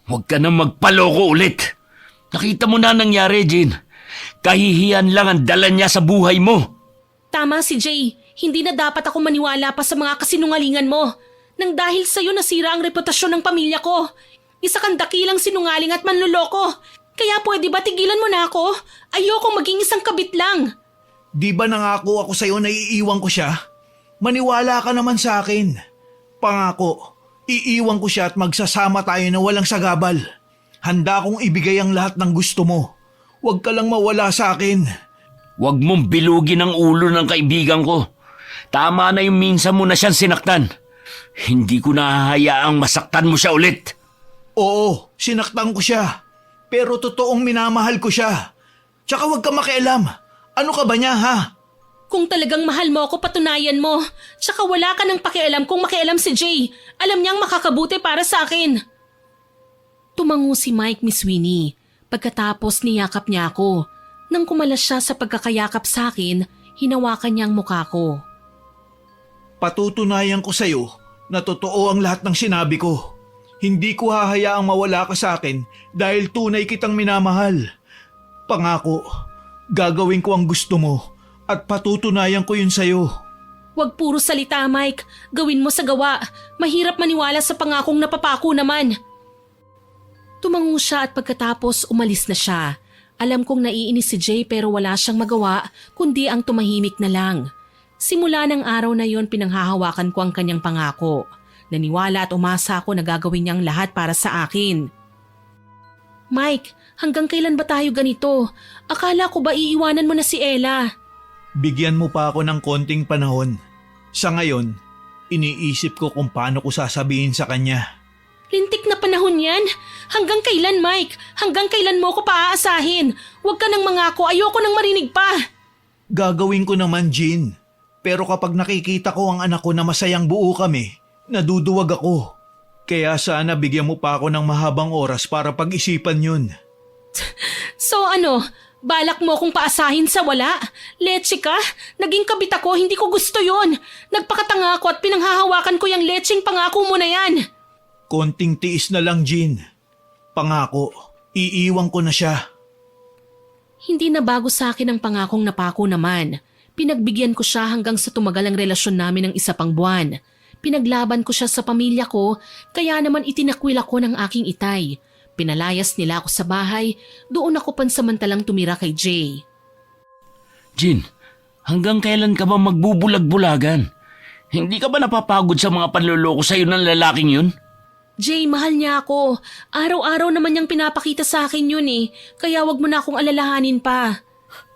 Huwag ka nang magpaloko ulit. Nakita mo na nangyari, Jean. Kahihiyan lang ang dala niya sa buhay mo.
Tama si Jay. Hindi na dapat ako maniwala pa sa mga kasinungalingan mo. Nang dahil sa'yo nasira ang reputasyon ng pamilya ko. Isa kang dakilang sinungaling at manluloko. Kaya pwede ba tigilan mo na ako? Ayokong maging isang kabit lang.
Di ba nangako ako sa'yo na iiwan ko siya? Maniwala ka naman sa akin. Pangako, iiwan ko siya at magsasama tayo na walang sagabal. Handa akong ibigay ang lahat ng gusto mo. Huwag ka lang mawala sa akin.
Huwag mong bilugin ang ulo ng kaibigan ko. Tama na yung minsan mo na siyang sinaktan. Hindi ko nahahayaang masaktan mo siya ulit.
Oo, sinaktan ko siya. Pero totoong minamahal ko siya. Tsaka huwag ka makialam. Ano ka ba niya, ha?
Kung talagang mahal mo ako, patunayan mo. Tsaka wala ka nang pakialam kung makialam si Jay. Alam niyang makakabuti para sa akin. Tumango si Mike, Miss Winnie. Pagkatapos niyakap niya ako. Nang kumalas siya sa pagkakayakap sa akin, hinawakan niya ang mukha ko.
Patutunayan ko sa'yo na totoo ang lahat ng sinabi ko. Hindi ko hahayaang mawala ka sa akin dahil tunay kitang minamahal. Pangako, gagawin ko ang gusto mo at patutunayan ko yun sa'yo.
Huwag puro salita, Mike. Gawin mo sa gawa. Mahirap maniwala sa pangakong napapako naman. Tumango siya at pagkatapos umalis na siya. Alam kong naiinis si Jay pero wala siyang magawa kundi ang tumahimik na lang. Simula ng araw na yon pinanghahawakan ko ang kanyang pangako. Naniwala at umasa ako na gagawin niyang lahat para sa akin. Mike, hanggang kailan ba tayo ganito? Akala ko ba iiwanan mo na si Ella?
Bigyan mo pa ako ng konting panahon. Sa ngayon, iniisip ko kung paano ko sasabihin sa kanya.
Lintik na panahon yan. Hanggang kailan, Mike? Hanggang kailan mo ko paaasahin? Huwag ka nang mangako, ayoko nang marinig pa.
Gagawin ko naman, Jean. Pero kapag nakikita ko ang anak ko na masayang buo kami, naduduwag ako. Kaya sana bigyan mo pa ako ng mahabang oras para pag-isipan yun.
So ano, balak mo kong paasahin sa wala? Leche ka? Naging kabit ako, hindi ko gusto yun. Nagpakatanga ako at pinanghahawakan ko yung lecheng pangako mo na yan.
Konting tiis na lang, Jean. Pangako, iiwan ko na siya.
Hindi na bago sa akin ang pangakong napako naman. Pinagbigyan ko siya hanggang sa tumagal ang relasyon namin ng isa pang buwan. Pinaglaban ko siya sa pamilya ko, kaya naman itinakwil ako ng aking itay. Pinalayas nila ako sa bahay, doon ako pansamantalang tumira kay Jay.
Jean, hanggang kailan ka ba magbubulag-bulagan? Hindi ka ba napapagod sa mga panloloko sa'yo ng lalaking yun?
Jay, mahal niya ako. Araw-araw naman niyang pinapakita sa akin yun eh. Kaya wag mo na akong alalahanin pa.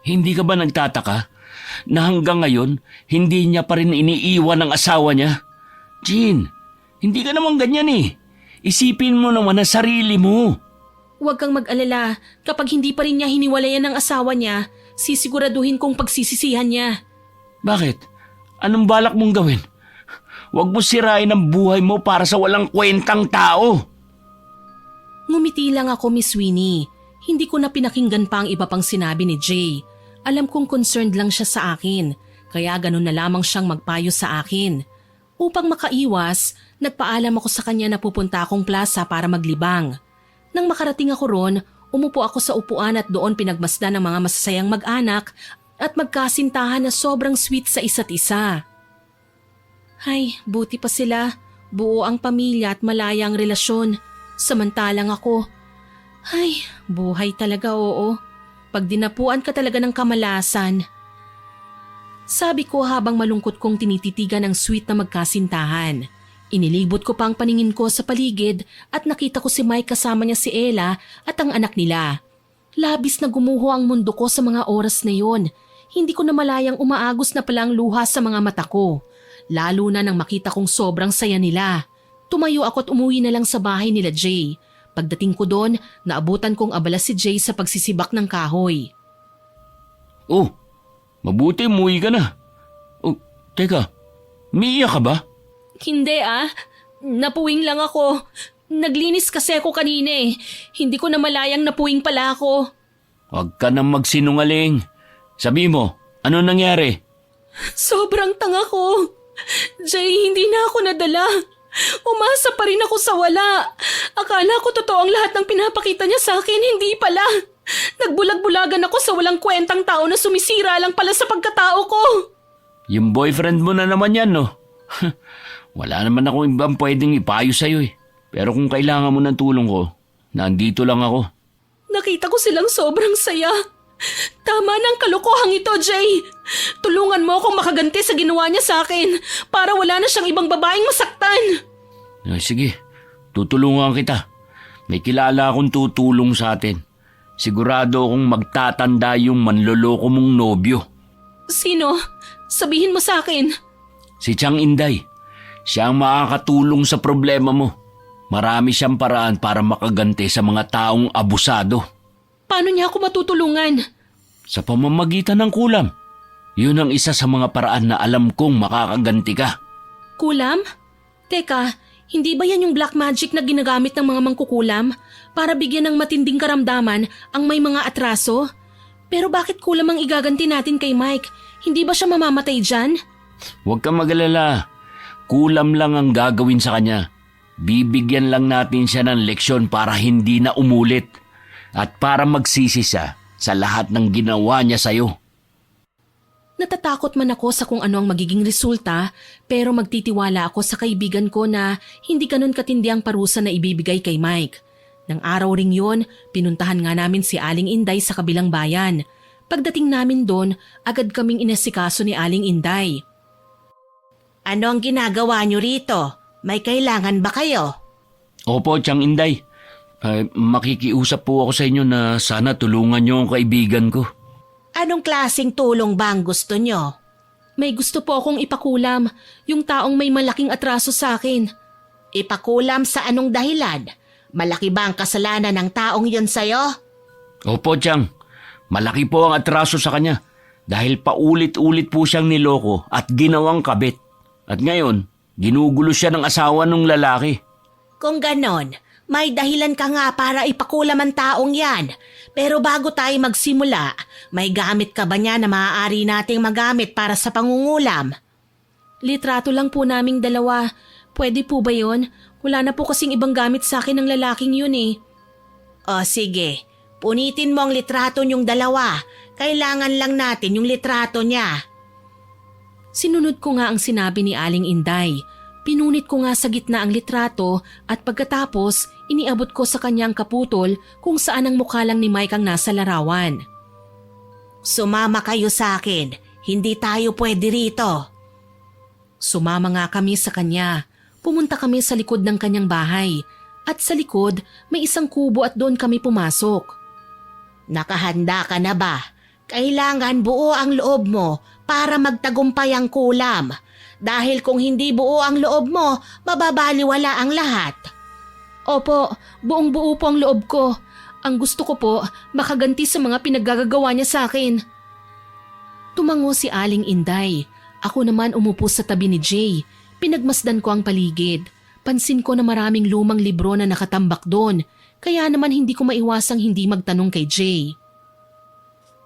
Hindi ka ba nagtataka na hanggang ngayon hindi niya pa rin iniiwan ang asawa niya? Jean, hindi ka naman ganyan eh. Isipin mo naman ang sarili mo.
Huwag kang mag-alala. Kapag hindi pa rin niya hiniwalayan ng asawa niya, sisiguraduhin kong pagsisisihan niya.
Bakit? Anong balak mong gawin? Huwag mo sirain ang buhay mo para sa walang kwentang tao.
Ngumiti lang ako, Miss Winnie. Hindi ko na pinakinggan pa ang iba pang sinabi ni Jay. Alam kong concerned lang siya sa akin, kaya ganun na lamang siyang magpayo sa akin. Upang makaiwas, nagpaalam ako sa kanya na pupunta akong plaza para maglibang. Nang makarating ako ron, umupo ako sa upuan at doon pinagmasdan ng mga masasayang mag-anak at magkasintahan na sobrang sweet sa isa't isa. Ay, buti pa sila. Buo ang pamilya at malaya ang relasyon. Samantalang ako, ay, buhay talaga oo. Pag dinapuan ka talaga ng kamalasan. Sabi ko habang malungkot kong tinititigan ang sweet na magkasintahan. Inilibot ko pa ang paningin ko sa paligid at nakita ko si Mike kasama niya si Ella at ang anak nila. Labis na gumuho ang mundo ko sa mga oras na yon. Hindi ko na malayang umaagos na pala ang luha sa mga mata ko. Lalo na nang makita kong sobrang saya nila. Tumayo ako at umuwi na lang sa bahay nila Jay. Pagdating ko doon, naabutan kong abala si Jay sa pagsisibak ng kahoy.
Oh, mabuti umuwi ka na. Oh, teka, umiiyak ka ba?
Hindi napuwing lang ako. Naglinis kasi ako kanina eh. Hindi ko na malayang napuwing pala ako.
Huwag ka nang magsinungaling. Sabi mo, ano nangyari?
Sobrang tanga ko. Jay, hindi na ako nadala. Umasa pa rin ako sa wala. Akala ko totoo ang lahat ng pinapakita niya sa akin, hindi pala. Nagbulag-bulagan ako sa walang kwentang tao na sumisira lang pala sa pagkatao ko.
Yung boyfriend mo na naman yan, no? Wala naman akong ibang pwedeng ipayo sa'yo eh. Pero kung kailangan mo ng tulong ko, nandito lang ako.
Nakita ko silang sobrang saya. Tama ng kalokohang ito, Jay. Tulungan mo akong makaganti sa ginawa niya sa akin para wala na siyang ibang babaeng masaktan.
Sige, tutulungan kita. May kilala akong tutulong sa atin. Sigurado akong magtatanda yung manloloko mong nobyo.
Sino? Sabihin mo sa akin.
Si Chang Inday. Siya ang makakatulong sa problema mo. Marami siyang paraan para makaganti sa mga taong abusado.
Paano niya ako matutulungan?
Sa pamamagitan ng kulam. Yun ang isa sa mga paraan na alam kong makakaganti ka.
Kulam? Teka, hindi ba yan yung black magic na ginagamit ng mga mangkukulam para bigyan ng matinding karamdaman ang may mga atraso? Pero bakit kulam ang igaganti natin kay Mike? Hindi ba siya mamamatay dyan?
Huwag kang mag-alala. Kulam lang ang gagawin sa kanya. Bibigyan lang natin siya ng leksyon para hindi na umulit at para magsisi siya sa lahat ng ginawa niya sa'yo.
Natatakot man ako sa kung ano ang magiging resulta, pero magtitiwala ako sa kaibigan ko na hindi ganun katindi ang parusa na ibibigay kay Mike. Nang araw ring yon, pinuntahan nga namin si Aling Inday sa kabilang bayan. Pagdating namin doon, agad kaming inasikaso ni Aling Inday. Ano ang ginagawa niyo rito? May kailangan ba kayo?
Opo, Chang Inday. Makikiusap po ako sa inyo na sana tulungan niyo ang kaibigan ko.
Anong klaseng tulong ba ang gusto niyo? May gusto po akong ipakulam, yung taong may malaking atraso sa akin. Ipakulam sa anong dahilan? Malaki ba ang kasalanan ng taong yun sa'yo?
Opo, Chang. Malaki po ang atraso sa kanya dahil paulit-ulit po siyang niloko at ginawang kabit. At ngayon, ginugulo siya ng asawa ng lalaki.
Kung ganon, may dahilan ka nga para ipakulam ang taong yan. Pero bago tayo magsimula, may gamit ka ba niya na maaari nating magamit para sa pangungulam? Litrato lang po naming dalawa. Pwede po ba yon? Wala na po kasing ibang gamit sa akin ng lalaking yun eh. O sige, punitin mo ang litrato niyong dalawa. Kailangan lang natin yung litrato niya. Sinunod ko nga ang sinabi ni Aling Inday. Pinunit ko nga sa gitna ang litrato at pagkatapos iniabot ko sa kanyang kaputol kung saan ang mukha lang ni Mike ang nasa larawan. Sumama kayo sa akin. Hindi tayo pwede rito. Sumama nga kami sa kanya. Pumunta kami sa likod ng kanyang bahay at sa likod may isang kubo at doon kami pumasok.
Nakahanda ka na ba? Kailangan buo ang loob mo para magtagumpay ang kulam. Dahil kung hindi buo ang loob mo, mababaliwala ang lahat.
Opo, buong buo po ang loob ko. Ang gusto ko po, makaganti sa mga pinaggagawa niya sa akin. Tumango si Aling Inday. Ako naman umupo sa tabi ni Jay. Pinagmasdan ko ang paligid. Pansin ko na maraming lumang libro na nakatambak doon. Kaya naman hindi ko maiwasang hindi magtanong kay Jay.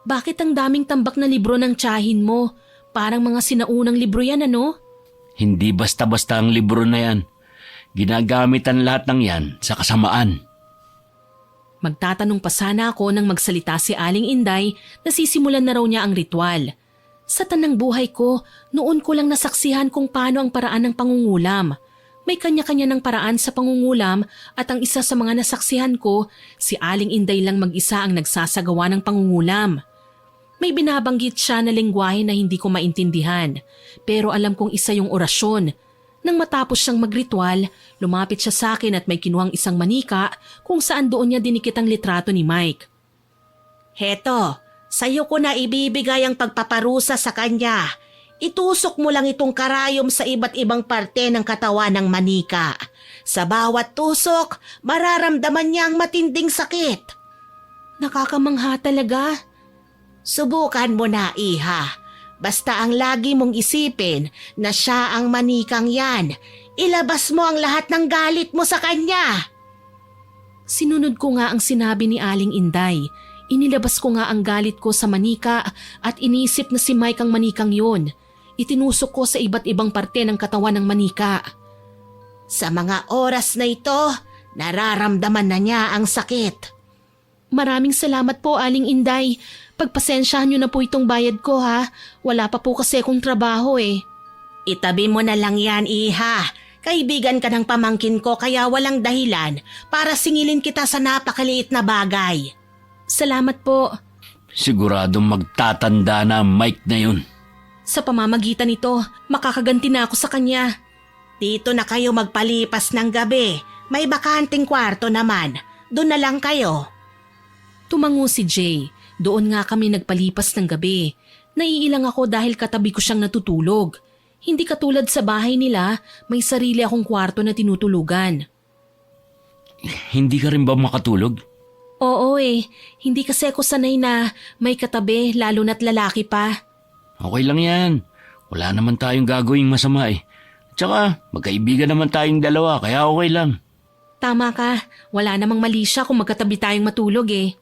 Bakit ang daming tambak na libro ng tiyahin mo? Parang mga sinaunang libro yan, ano?
Hindi basta-basta ang libro na yan. Ginagamit ang lahat ng yan sa kasamaan.
Magtatanong pa sana ako nang magsalita si Aling Inday na sisimulan na raw niya ang ritual. Sa tanang buhay ko, noon ko lang nasaksihan kung paano ang paraan ng pangungulam. May kanya-kanya ng paraan sa pangungulam at ang isa sa mga nasaksihan ko, si Aling Inday lang mag-isa ang nagsasagawa ng pangungulam. May binabanggit siya na lengguwahe na hindi ko maintindihan, pero alam kong isa yung orasyon. Nang matapos siyang magritual, lumapit siya sa akin at may kinuhang isang manika kung saan doon niya dinikit ang litrato ni Mike.
Heto, sa'yo ko na ibibigay ang pagpaparusa sa kanya. Itusok mo lang itong karayom sa iba't ibang parte ng katawan ng manika. Sa bawat tusok, mararamdaman niya ang matinding sakit.
Nakakamangha talaga.
Subukan mo na, iha. Basta ang lagi mong isipin na siya ang manikang yan. Ilabas mo ang lahat ng galit mo sa kanya.
Sinunod ko nga ang sinabi ni Aling Inday. Inilabas ko nga ang galit ko sa manika at iniisip na si Mike ang manikang yun. Itinusok ko sa iba't ibang parte ng katawan ng manika.
Sa mga oras na ito, nararamdaman na niya ang sakit.
Maraming salamat po, Aling Inday. Pagpasensyahan niyo na po itong bayad ko, ha. Wala pa po kasi akong trabaho eh.
Itabi mo na lang yan, iha. Kaibigan ka ng pamangkin ko kaya walang dahilan para singilin kita sa napakaliit na bagay.
Salamat po.
Siguradong magtatanda na ang Mike na yun.
Sa pamamagitan nito, makakaganti na ako sa kanya.
Dito na kayo magpalipas ng gabi. May bakanting kwarto naman. Doon na lang kayo.
Tumango si Jay. Doon nga kami nagpalipas ng gabi. Naiilang ako dahil katabi ko siyang natutulog. Hindi katulad sa bahay nila, may sarili akong kwarto na tinutulugan.
Hindi ka rin ba makatulog?
Oo eh, hindi kasi ako sanay na may katabi lalo na't lalaki pa.
Okay lang yan. Wala naman tayong gagawing masama eh. Tsaka magkaibigan naman tayong dalawa kaya okay lang.
Tama ka, wala namang mali siya kung magkatabi tayong matulog eh.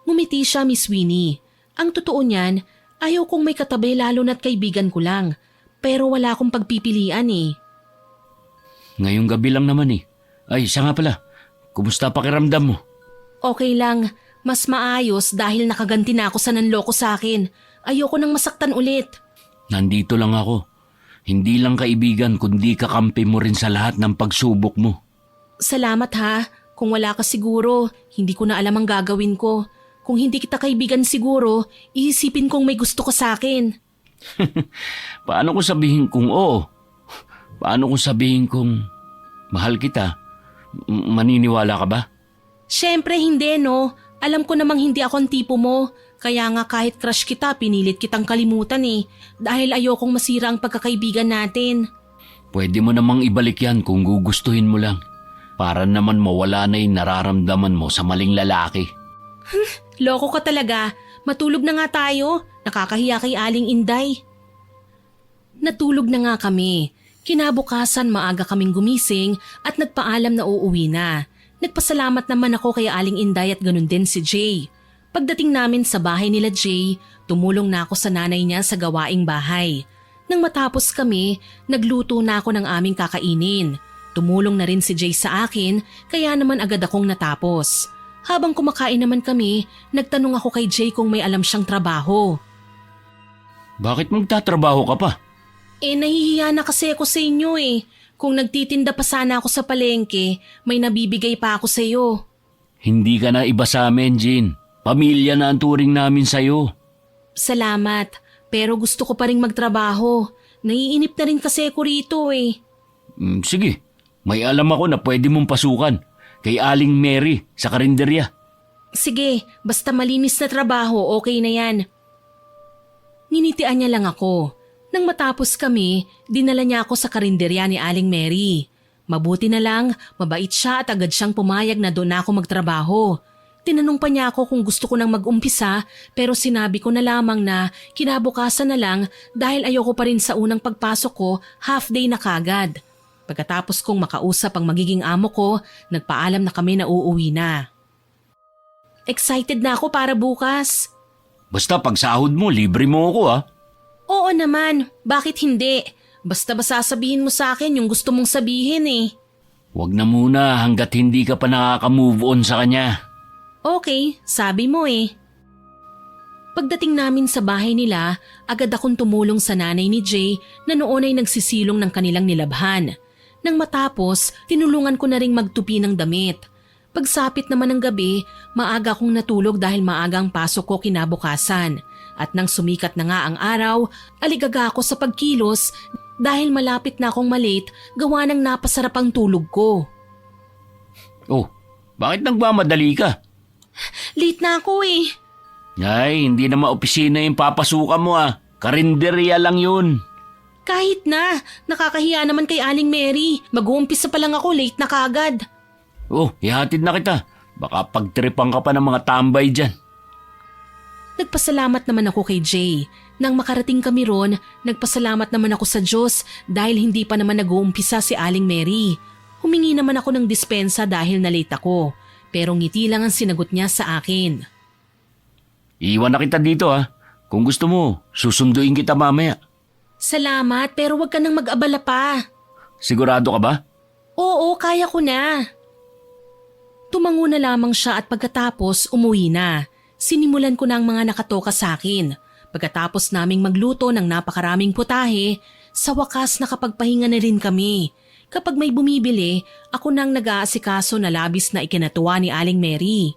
Ngumiti siya, Miss Winnie. Ang totoo niyan, ayaw kong may katabi lalo na't kaibigan ko lang. Pero wala akong pagpipilian eh.
Ngayong gabi lang naman eh. Ay, siya nga pala. Kumusta pakiramdam mo?
Okay lang, mas maayos dahil nakaganti na ako sa nanloko sa akin. Ayoko nang masaktan ulit.
Nandito lang ako. Hindi lang kaibigan kundi kakampi mo rin sa lahat ng pagsubok mo.
Salamat ha. Kung wala ka siguro, hindi ko na alam ang gagawin ko. Kung hindi kita kaibigan siguro, iisipin kong may gusto ko sa akin.
Paano kung sabihin kong oo? Paano kung sabihin kong mahal kita? Maniniwala ka ba?
Siyempre hindi no. Alam ko namang hindi ako ang tipo mo. Kaya nga kahit crush kita, pinilit kitang kalimutan eh. Dahil ayokong masira ang pagkakaibigan natin.
Pwede mo namang ibalik yan kung gugustuhin mo lang. Para naman mawala na yung nararamdaman mo sa maling lalaki.
Loko ka talaga. Matulog na nga tayo. Nakakahiya kay Aling Inday. Natulog na nga kami. Kinabukasan maaga kaming gumising at nagpaalam na uuwi na. Nagpasalamat naman ako kay Aling Inday at ganun din si Jay. Pagdating namin sa bahay nila Jay, tumulong na ako sa nanay niya sa gawaing bahay. Nang matapos kami, nagluto na ako ng aming kakainin. Tumulong na rin si Jay sa akin kaya naman agad akong natapos. Habang kumakain naman kami, nagtanong ako kay Jay kung may alam siyang trabaho.
Bakit magtatrabaho ka pa?
Nahihiya na kasi ako sa inyo eh. Kung nagtitinda pa sana ako sa palengke, may nabibigay pa ako sa iyo.
Hindi ka na iba sa amin, Jean. Pamilya na ang turing namin sa'yo.
Salamat, pero gusto ko pa rin magtrabaho. Naiinip na rin kasi ako rito eh.
Sige, may alam ako na pwede mong pasukan. Kay Aling Mary sa karinderya.
Sige, basta malinis na trabaho, okay na yan. Nginitian niya lang ako. Nang matapos kami, dinala niya ako sa karinderya ni Aling Mary. Mabuti na lang, mabait siya at agad siyang pumayag na doon ako magtrabaho. Tinanong pa niya ako kung gusto ko nang mag-umpisa pero sinabi ko na lamang na kinabukasan na lang dahil ayoko pa rin sa unang pagpasok ko, half day na kagad. Pagkatapos kong makausap ang magiging amo ko, nagpaalam na kami na uuwi na. Excited na ako para bukas.
Basta pag sahod mo, libre mo ako ah.
Oo naman, bakit hindi? Basta ba sasabihin mo sa akin yung gusto mong sabihin eh.
Huwag na muna hanggat hindi ka pa nakaka-move on sa kanya.
Okay, sabi mo eh. Pagdating namin sa bahay nila, agad akong tumulong sa nanay ni Jay na noon ay nagsisilong ng kanilang nilabhan. Nang matapos, tinulungan ko na ring magtupi ng damit. Pagsapit naman ng gabi, maaga akong natulog dahil maaga ang pasok ko kinabukasan. At nang sumikat na nga ang araw, aligaga ako sa pagkilos dahil malapit na akong malate gawa ng napasarap ang tulog ko.
Oh, bakit nagmamadali ka?
Late na ako eh.
Ay, hindi naman opisina yung papasukan mo ah. Karinderya lang yun.
Kahit na, nakakahiya naman kay Aling Mary. Mag-uumpisa pa lang ako, late na kagad.
Oh, ihatid na kita. Baka pagtripan ka pa ng mga tambay dyan.
Nagpasalamat naman ako kay Jay. Nang makarating kami ron, nagpasalamat naman ako sa Diyos dahil hindi pa naman nag-uumpisa si Aling Mary. Humingi naman ako ng dispensa dahil na-late ako. Pero ngiti lang ang sinagot niya sa akin.
Iwan na kita dito ah. Kung gusto mo, susunduin kita mamaya.
Salamat pero wag ka nang mag-abala pa.
Sigurado ka ba?
Oo, kaya ko na. Tumango na lamang siya at pagkatapos umuwi na. Sinimulan ko na ang mga nakatoka sa akin. Pagkatapos naming magluto ng napakaraming putahe, sa wakas nakapagpahinga na rin kami. Kapag may bumibili, ako nang nag-aasikaso na labis na ikinatuwa ni Aling Mary.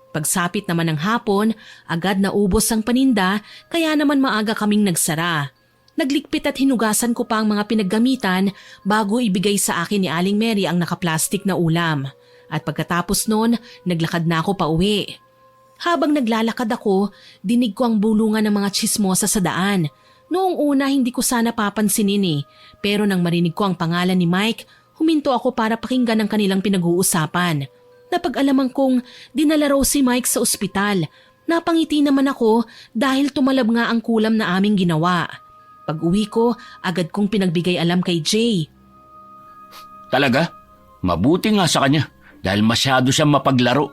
Pagsapit naman ng hapon, agad naubos ang paninda kaya naman maaga kaming nagsara. Naglikpit at hinugasan ko pa ang mga pinaggamitan bago ibigay sa akin ni Aling Mary ang nakaplastik na ulam. At pagkatapos noon, naglakad na ako pauwi. Habang naglalakad ako, dinig ko ang bulungan ng mga tsismosa sa daan. Noong una hindi ko sana papansinin eh, pero nang marinig ko ang pangalan ni Mike, huminto ako para pakinggan ang kanilang pinag-uusapan. Napag-alaman kong dinala raw si Mike sa ospital. Napangiti naman ako dahil tumalab nga ang kulam na aming ginawa. Pag-uwi ko, agad kong pinagbigay alam kay Jay.
Talaga? Mabuti nga sa kanya dahil masyado siyang mapaglaro.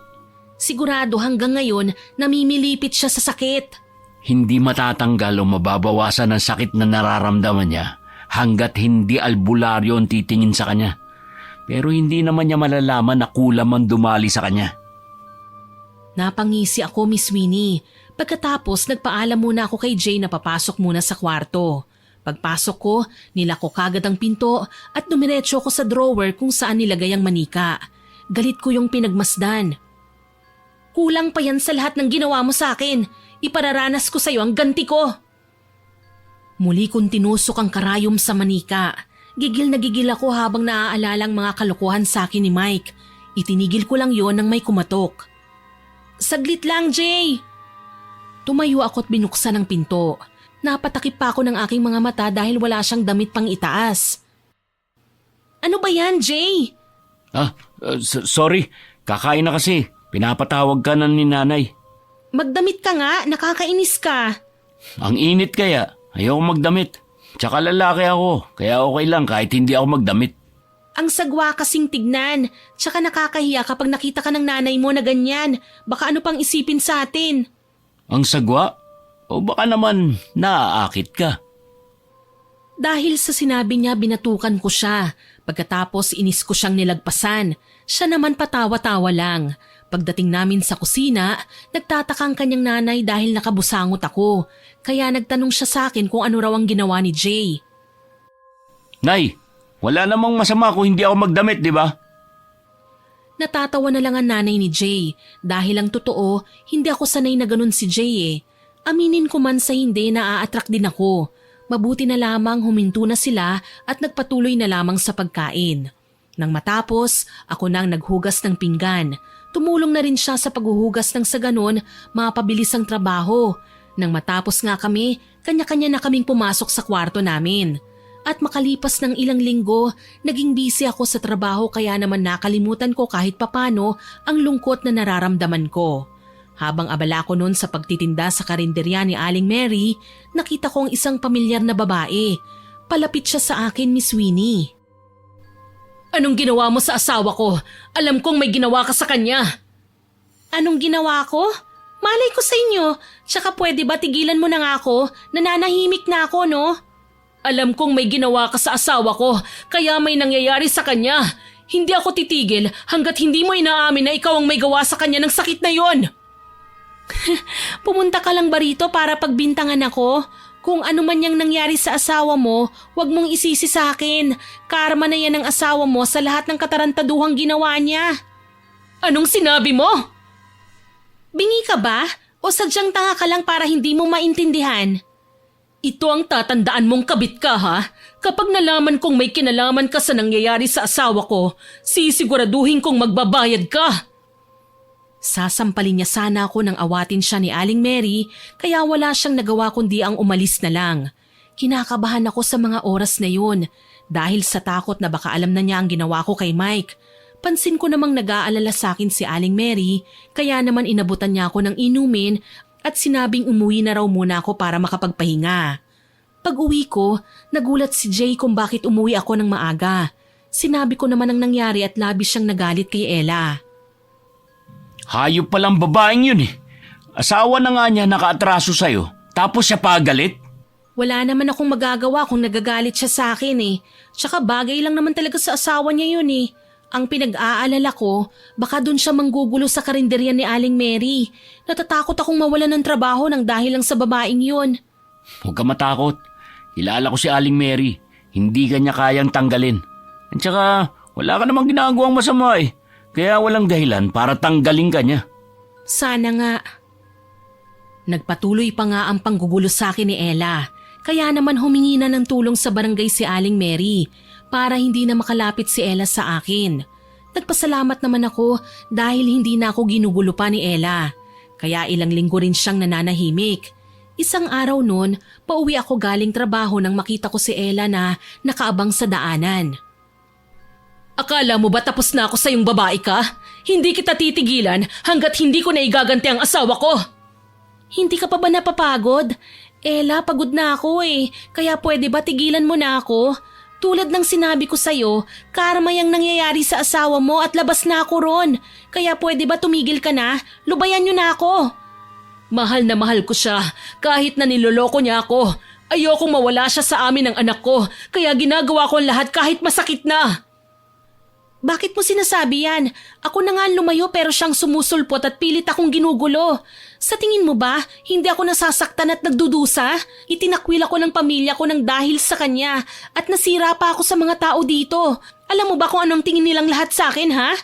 Sigurado hanggang ngayon namimilipit siya sa sakit.
Hindi matatanggal o mababawasan ang sakit na nararamdaman niya hanggat hindi albularyo ang titingin sa kanya. Pero hindi naman niya malalaman na kulam ang dumali sa kanya.
Napangisi ako, Miss Winnie. Pagkatapos, nagpaalam muna ako kay Jay na papasok muna sa kwarto. Pagpasok ko, nilako kagad ang pinto at dumiretso ko sa drawer kung saan nilagay ang manika. Galit ko yung pinagmasdan. Kulang pa yan sa lahat ng ginawa mo sa akin. Ipararanas ko sa'yo ang ganti ko. Muli kong tinusok ang karayom sa manika. Gigil na gigil ako habang naaalala ang mga kalokohan sa akin ni Mike. Itinigil ko lang yon nang may kumatok. Saglit lang, Jay! Tumayo ako at binuksan ang pinto. Napatakip pa ako ng aking mga mata dahil wala siyang damit pang itaas. Ano ba yan, Jay?
Sorry. Kakain na kasi. Pinapatawag ka na ni nanay.
Magdamit ka nga, nakakainis ka.
Ang init kaya. Ayaw magdamit. Tsaka lalaki ako. Kaya okay lang kahit hindi ako magdamit.
Ang sagwa kasing tignan. Tsaka nakakahiya kapag nakita ka ng nanay mo na ganyan. Baka ano pang isipin sa atin.
Ang sagwa? O baka naman naaakit ka?
Dahil sa sinabi niya, binatukan ko siya. Pagkatapos inis ko siyang nilagpasan. Siya naman patawa-tawa lang. Pagdating namin sa kusina, nagtataka ang kanyang nanay dahil nakabusangot ako. Kaya nagtanong siya sa akin kung ano raw ang ginawa ni Jay.
Nay, wala namang masama kung hindi ako magdamit, di ba?
Natatawa na lang ang nanay ni Jay dahil ang totoo, hindi ako sanay na ganun si Jay eh. Aminin ko man sa hindi, na-a-attract din ako. Mabuti na lamang huminto na sila at nagpatuloy na lamang sa pagkain. Nang matapos, ako nang naghugas ng pinggan. Tumulong na rin siya sa paghuhugas ng sa ganon, mapabilis ang trabaho. Nang matapos nga kami, kanya-kanya na kaming pumasok sa kwarto namin. At makalipas ng ilang linggo, naging busy ako sa trabaho kaya naman nakalimutan ko kahit papano ang lungkot na nararamdaman ko. Habang abala ko noon sa pagtitinda sa karinderya ni Aling Mary, nakita ko ang isang pamilyar na babae. Palapit siya sa akin, Miss Winnie. Anong ginawa mo sa asawa ko? Alam kong may ginawa ka sa kanya. Anong ginawa ko? Malay ko sa inyo. Tsaka pwede ba tigilan mo na nga ako? Nananahimik na ako, no? Alam kong may ginawa ka sa asawa ko, kaya may nangyayari sa kanya. Hindi ako titigil hanggat hindi mo inaamin na ikaw ang may gawa sa kanya ng sakit na yon. Pumunta ka lang ba rito para pagbintangan ako? Kung ano man yang nangyari sa asawa mo, wag mong isisi sa akin. Karma na yan ng asawa mo sa lahat ng katarantaduhang ginawa niya. Anong sinabi mo? Bingi ka ba? O sadyang tanga ka lang para hindi mo maintindihan? Ito ang tatandaan mong kabit ka, ha? Kapag nalaman kong may kinalaman ka sa nangyayari sa asawa ko, sisiguraduhin kong magbabayad ka. Sasampalin niya sana ako nang awatin siya ni Aling Mary, kaya wala siyang nagawa kundi ang umalis na lang. Kinakabahan ako sa mga oras na yun dahil sa takot na baka alam na niya ang ginawa ko kay Mike. Pansin ko namang nag-aalala sa akin si Aling Mary, kaya naman inabutan niya ako ng inumin at sinabing umuwi na raw muna ako para makapagpahinga. Pag-uwi ko, nagulat si Jay kung bakit umuwi ako ng maaga. Sinabi ko naman ang nangyari at labis siyang nagalit kay Ella.
Hayop palang babaeng yun eh. Asawa na nga niya nakaatraso sa'yo, tapos siya pagalit?
Wala naman akong magagawa kung nagagalit siya sa akin eh. Tsaka bagay lang naman talaga sa asawa niya yun eh. Ang pinag-aalala ko, baka dun siya manggugulo sa karinderya ni Aling Mary. Natatakot akong mawalan ng trabaho nang dahil lang sa babaeng yun.
Huwag ka matakot. Kilala ko si Aling Mary. Hindi ka niya kayang tanggalin. At saka, wala ka namang ginagawang masama eh. Kaya walang dahilan para tanggalin ka niya.
Sana nga. Nagpatuloy pa nga ang panggugulo sa akin ni Ella. Kaya naman humingi na ng tulong sa barangay si Aling Mary para hindi na makalapit si Ella sa akin. Nagpasalamat naman ako dahil hindi na ako ginugulo pa ni Ella. Kaya ilang linggo rin siyang nananahimik. Isang araw noon, pauwi ako galing trabaho nang makita ko si Ella na nakaabang sa daanan. Akala mo ba tapos na ako sa yung babae ka? Hindi kita titigilan hanggat hindi ko na igaganti ang asawa ko. Hindi ka pa ba napapagod? Ella, pagod na ako eh. Kaya pwede ba tigilan mo na ako? Tulad ng sinabi ko sa'yo, karma yung nangyayari sa asawa mo at labas na ako ron. Kaya pwede ba tumigil ka na? Lubayan niyo na ako. Mahal na mahal ko siya kahit na niloloko niya ako. Ayokong mawala siya sa amin ng anak ko kaya ginagawa ko ang lahat kahit masakit na. Bakit mo sinasabi yan? Ako na nga lumayo pero siyang sumusulpot at pilit akong ginugulo. Sa tingin mo ba, hindi ako nasasaktan at nagdudusa? Itinakwil ako ng pamilya ko ng dahil sa kanya at nasira pa ako sa mga tao dito. Alam mo ba kung anong tingin nilang lahat sa akin, ha?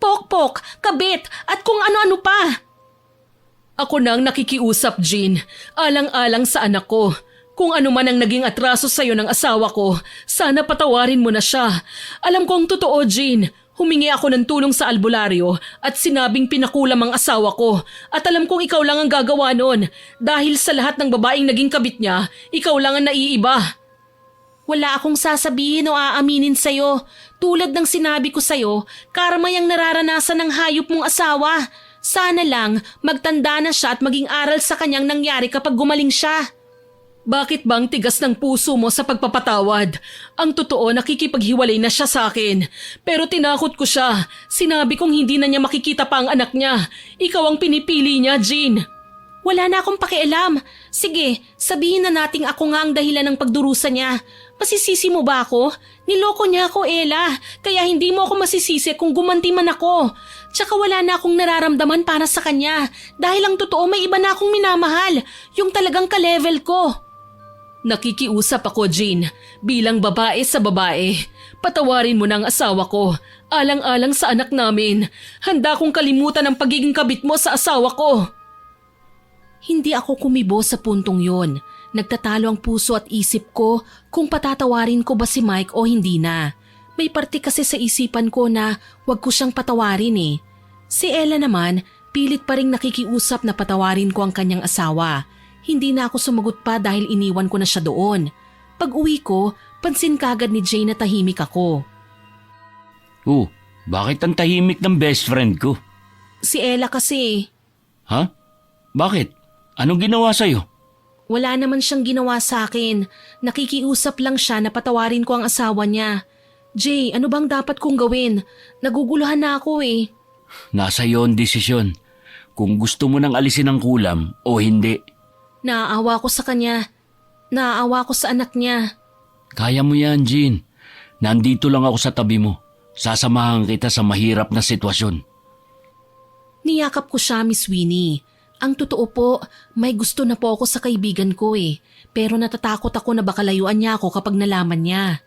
Pokpok, kabit at kung ano-ano pa. Ako nang nakikiusap, Jean. Alang-alang sa anak ko. Kung ano man ang naging atraso sa'yo ng asawa ko, sana patawarin mo na siya. Alam kong totoo, Jean. Humingi ako ng tulong sa albularyo at sinabing pinakulam ang asawa ko. At alam kong ikaw lang ang gagawa noon. Dahil sa lahat ng babaeng naging kabit niya, ikaw lang ang naiiba. Wala akong sasabihin o aaminin sa'yo. Tulad ng sinabi ko sa'yo, karma yung nararanasan ng hayop mong asawa. Sana lang magtanda na siya at maging aral sa kanyang nangyari kapag gumaling siya. Bakit bang tigas ng puso mo sa pagpapatawad? Ang totoo, nakikipaghiwalay na siya sa akin. Pero tinakot ko siya. Sinabi kong hindi na niya makikita pa ang anak niya. Ikaw ang pinipili niya, Jean. Wala na akong pakialam. Sige, sabihin na nating ako nga ang dahilan ng pagdurusa niya. Masisisi mo ba ako? Niloko niya ako, Ella. Kaya hindi mo ako masisisi kung gumanti man ako. Tsaka wala na akong nararamdaman para sa kanya. Dahil ang totoo, may iba na akong minamahal. Yung talagang ka-level ko. Nakikiusap ako, Jean, bilang babae sa babae. Patawarin mo na ang asawa ko. Alang-alang sa anak namin. Handa kong kalimutan ang pagiging kabit mo sa asawa ko. Hindi ako kumibo sa puntong yon. Nagtatalo ang puso at isip ko kung patatawarin ko ba si Mike o hindi na. May parte kasi sa isipan ko na wag ko siyang patawarin eh. Si Ella naman, pilit pa ring nakikiusap na patawarin ko ang kanyang asawa. Hindi na ako sumagot pa dahil iniwan ko na siya doon. Pag uwi ko, pansin kagad ni Jay na tahimik ako.
Oh, bakit ang tahimik ng best friend ko?
Si Ella kasi,
Ha? Bakit? Anong ginawa sa'yo?
wala naman siyang ginawa sa akin. Nakikiusap lang siya na patawarin ko ang asawa niya. Jay, ano bang dapat kong gawin? Naguguluhan na ako eh.
Nasa iyo ang desisyon. Kung gusto mo nang alisin ang kulam o hindi.
Naaawa ko sa kanya. Naaawa ko sa anak niya.
Kaya mo yan, Jean. Nandito lang ako sa tabi mo. Sasamahan kita sa mahirap na sitwasyon.
Niyakap ko siya, Miss Winnie. Ang totoo po, may gusto na po ako sa kaibigan ko eh. Pero natatakot ako na baka layuan niya ako kapag nalaman niya.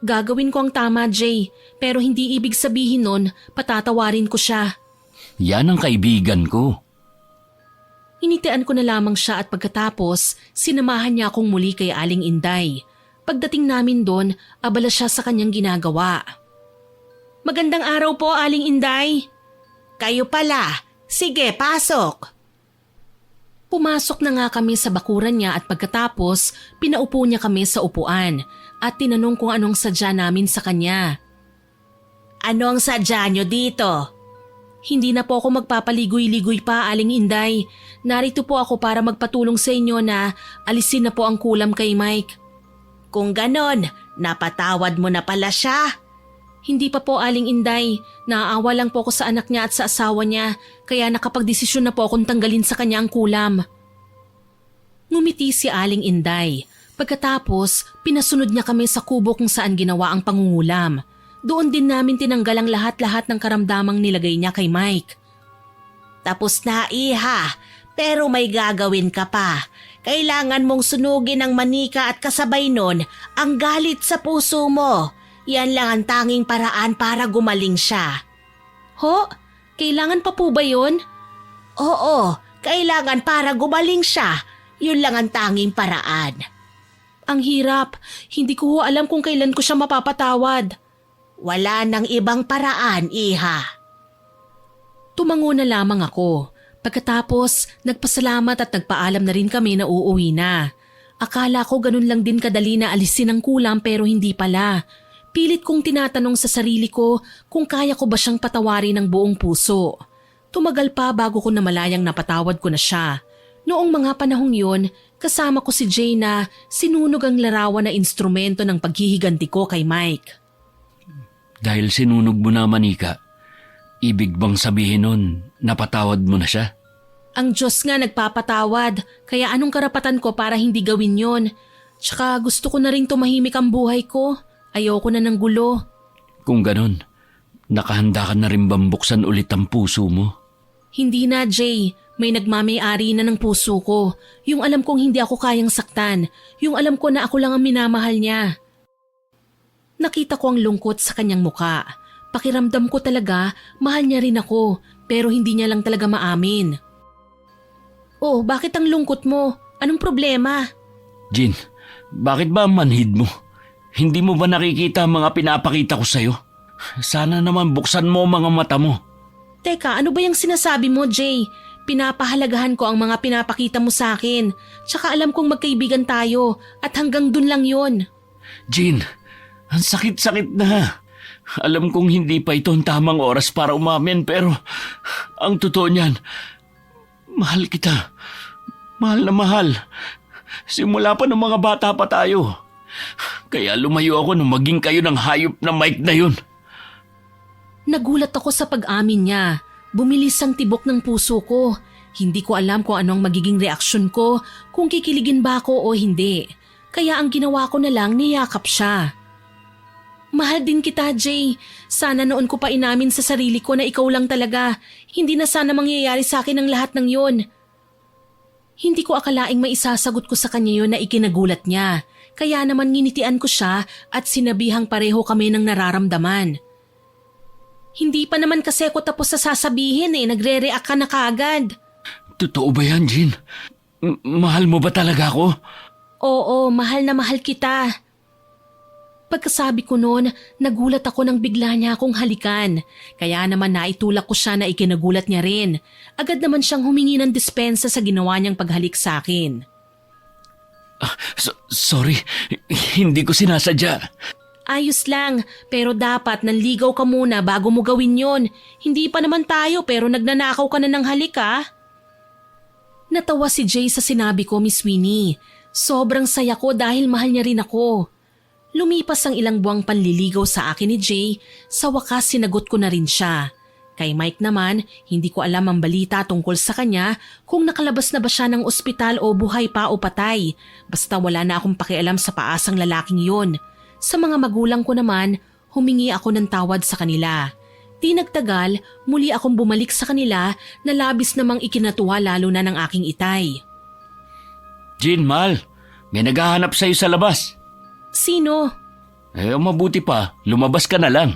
Gagawin ko ang tama, Jay. Pero hindi ibig sabihin nun, patatawarin ko siya.
Yan ang kaibigan ko.
Initian ko na lamang siya at pagkatapos, sinamahan niya akong muli kay Aling Inday. Pagdating namin doon, abala siya sa kanyang ginagawa. Magandang araw po, Aling Inday.
Kayo pala. Sige, pasok.
Pumasok na nga kami sa bakuran niya at pagkatapos, pinaupo niya kami sa upuan at tinanong kung anong sadya namin sa kanya.
Ano ang sadya nyo dito?
Hindi na po ako magpapaligoy-ligoy pa, Aling Inday. Narito po ako para magpatulong sa inyo na alisin na po ang kulam kay Mike.
Kung ganon, napatawad mo na pala siya.
Hindi pa po, Aling Inday. Naaawa lang po ako sa anak niya at sa asawa niya, kaya nakapagdesisyon na po akong tanggalin sa kanya ang kulam. Ngumiti si Aling Inday. Pagkatapos, pinasunod niya kami sa kubo kung saan ginawa ang pangungulam. Doon din namin tinanggal ang lahat-lahat ng karamdamang nilagay niya kay Mike.
Tapos na, iha. Pero may gagawin ka pa. Kailangan mong sunugin ang manika at kasabay nun ang galit sa puso mo. Yan lang ang tanging paraan para gumaling siya.
Ho? Kailangan pa po ba yun?
Oo, kailangan para gumaling siya. Yun lang ang tanging paraan.
Ang hirap. Hindi ko ho alam kung kailan ko siya mapapatawad.
Wala nang ibang paraan, iha.
Tumango na lamang ako. Pagkatapos, nagpasalamat at nagpaalam na rin kami na uuwi na. Akala ko ganun lang din kadali na alisin ang kulam pero hindi pala. Pilit kong tinatanong sa sarili ko kung kaya ko ba siyang patawarin ng buong puso. Tumagal pa bago ko namalayang napatawad ko na siya. Noong mga panahong yun, kasama ko si Jay na sinunog ang larawan na instrumento ng paghihiganti ko kay Mike.
Dahil sinunog mo na manika, ibig bang sabihin nun, napatawad mo na siya?
Ang Diyos nga nagpapatawad, kaya anong karapatan ko para hindi gawin yon? Tsaka gusto ko na rin tumahimik ang buhay ko. Ayoko na ng gulo.
Kung ganon, nakahanda ka na rin bang buksan ulit ang puso mo?
Hindi na, Jay. May nagmamay-ari na ng puso ko. Yung alam kong hindi ako kayang saktan. Yung alam ko na ako lang ang minamahal niya. Nakita ko ang lungkot sa kanyang muka. Pakiramdam ko talaga, mahal niya rin ako, pero hindi niya lang talaga maamin. Oh, bakit ang lungkot mo? Anong problema?
Jean, bakit ba ang manhid mo? Hindi mo ba nakikita ang mga pinapakita ko sa'yo? Sana naman buksan mo ang mga mata mo.
Teka, ano ba yung sinasabi mo, Jay? Pinapahalagahan ko ang mga pinapakita mo sa akin. Tsaka alam kong magkaibigan tayo at hanggang dun lang yon.
Jean, ang sakit-sakit na. Alam kong hindi pa ito ang tamang oras para umamin pero ang totoo niyan, mahal kita. Mahal na mahal. Simula pa ng mga bata pa tayo. Kaya lumayo ako nung maging kayo ng hayop na Mike na yun.
Nagulat ako sa pag-amin niya. Bumilis ang tibok ng puso ko. Hindi ko alam kung anong magiging reaksyon ko, kung kikiligin ba ako o hindi. Kaya ang ginawa ko na lang, niyakap siya. Mahal din kita, Jay. Sana noon ko pa inamin sa sarili ko na ikaw lang talaga. Hindi na sana mangyayari sa akin ang lahat ng yun. Hindi ko akalaing maisasagot ko sa kanya yun na ikinagulat niya. Kaya naman nginitian ko siya at sinabihang pareho kami ng nararamdaman. Hindi pa naman kasi ako tapos sa sasabihin nagre-react ka na kaagad.
Totoo ba yan, Jean? Mahal mo ba talaga ako?
Oo, mahal na mahal kita. Pagkasabi ko noon, nagulat ako nang bigla niya akong halikan. Kaya naman naitulak ko siya na ikinagulat niya rin. Agad naman siyang humingi ng dispensa sa ginawa niyang paghalik sa akin.
Sorry, hindi ko sinasadya.
Ayos lang, pero dapat nanligaw ka muna bago mo gawin yon. Hindi pa naman tayo pero nagnanakaw ka na ng halik ah. Natawa si Jay sa sinabi ko, Miss Winnie. Sobrang saya ko dahil mahal niya rin ako. Lumipas ang ilang buwang panliligaw sa akin ni Jay, sa wakas sinagot ko na rin siya. Kay Mike naman, hindi ko alam ang balita tungkol sa kanya kung nakalabas na ba siya ng ospital o buhay pa o patay. Basta wala na akong pakialam sa paasang lalaking yon. Sa mga magulang ko naman, humingi ako ng tawad sa kanila. Di nagtagal, muli akong bumalik sa kanila na labis namang ikinatuwa lalo na ng aking itay.
Jean, mahal, may naghahanap sa'yo sa labas.
Sino?
Mabuti pa, lumabas ka na lang.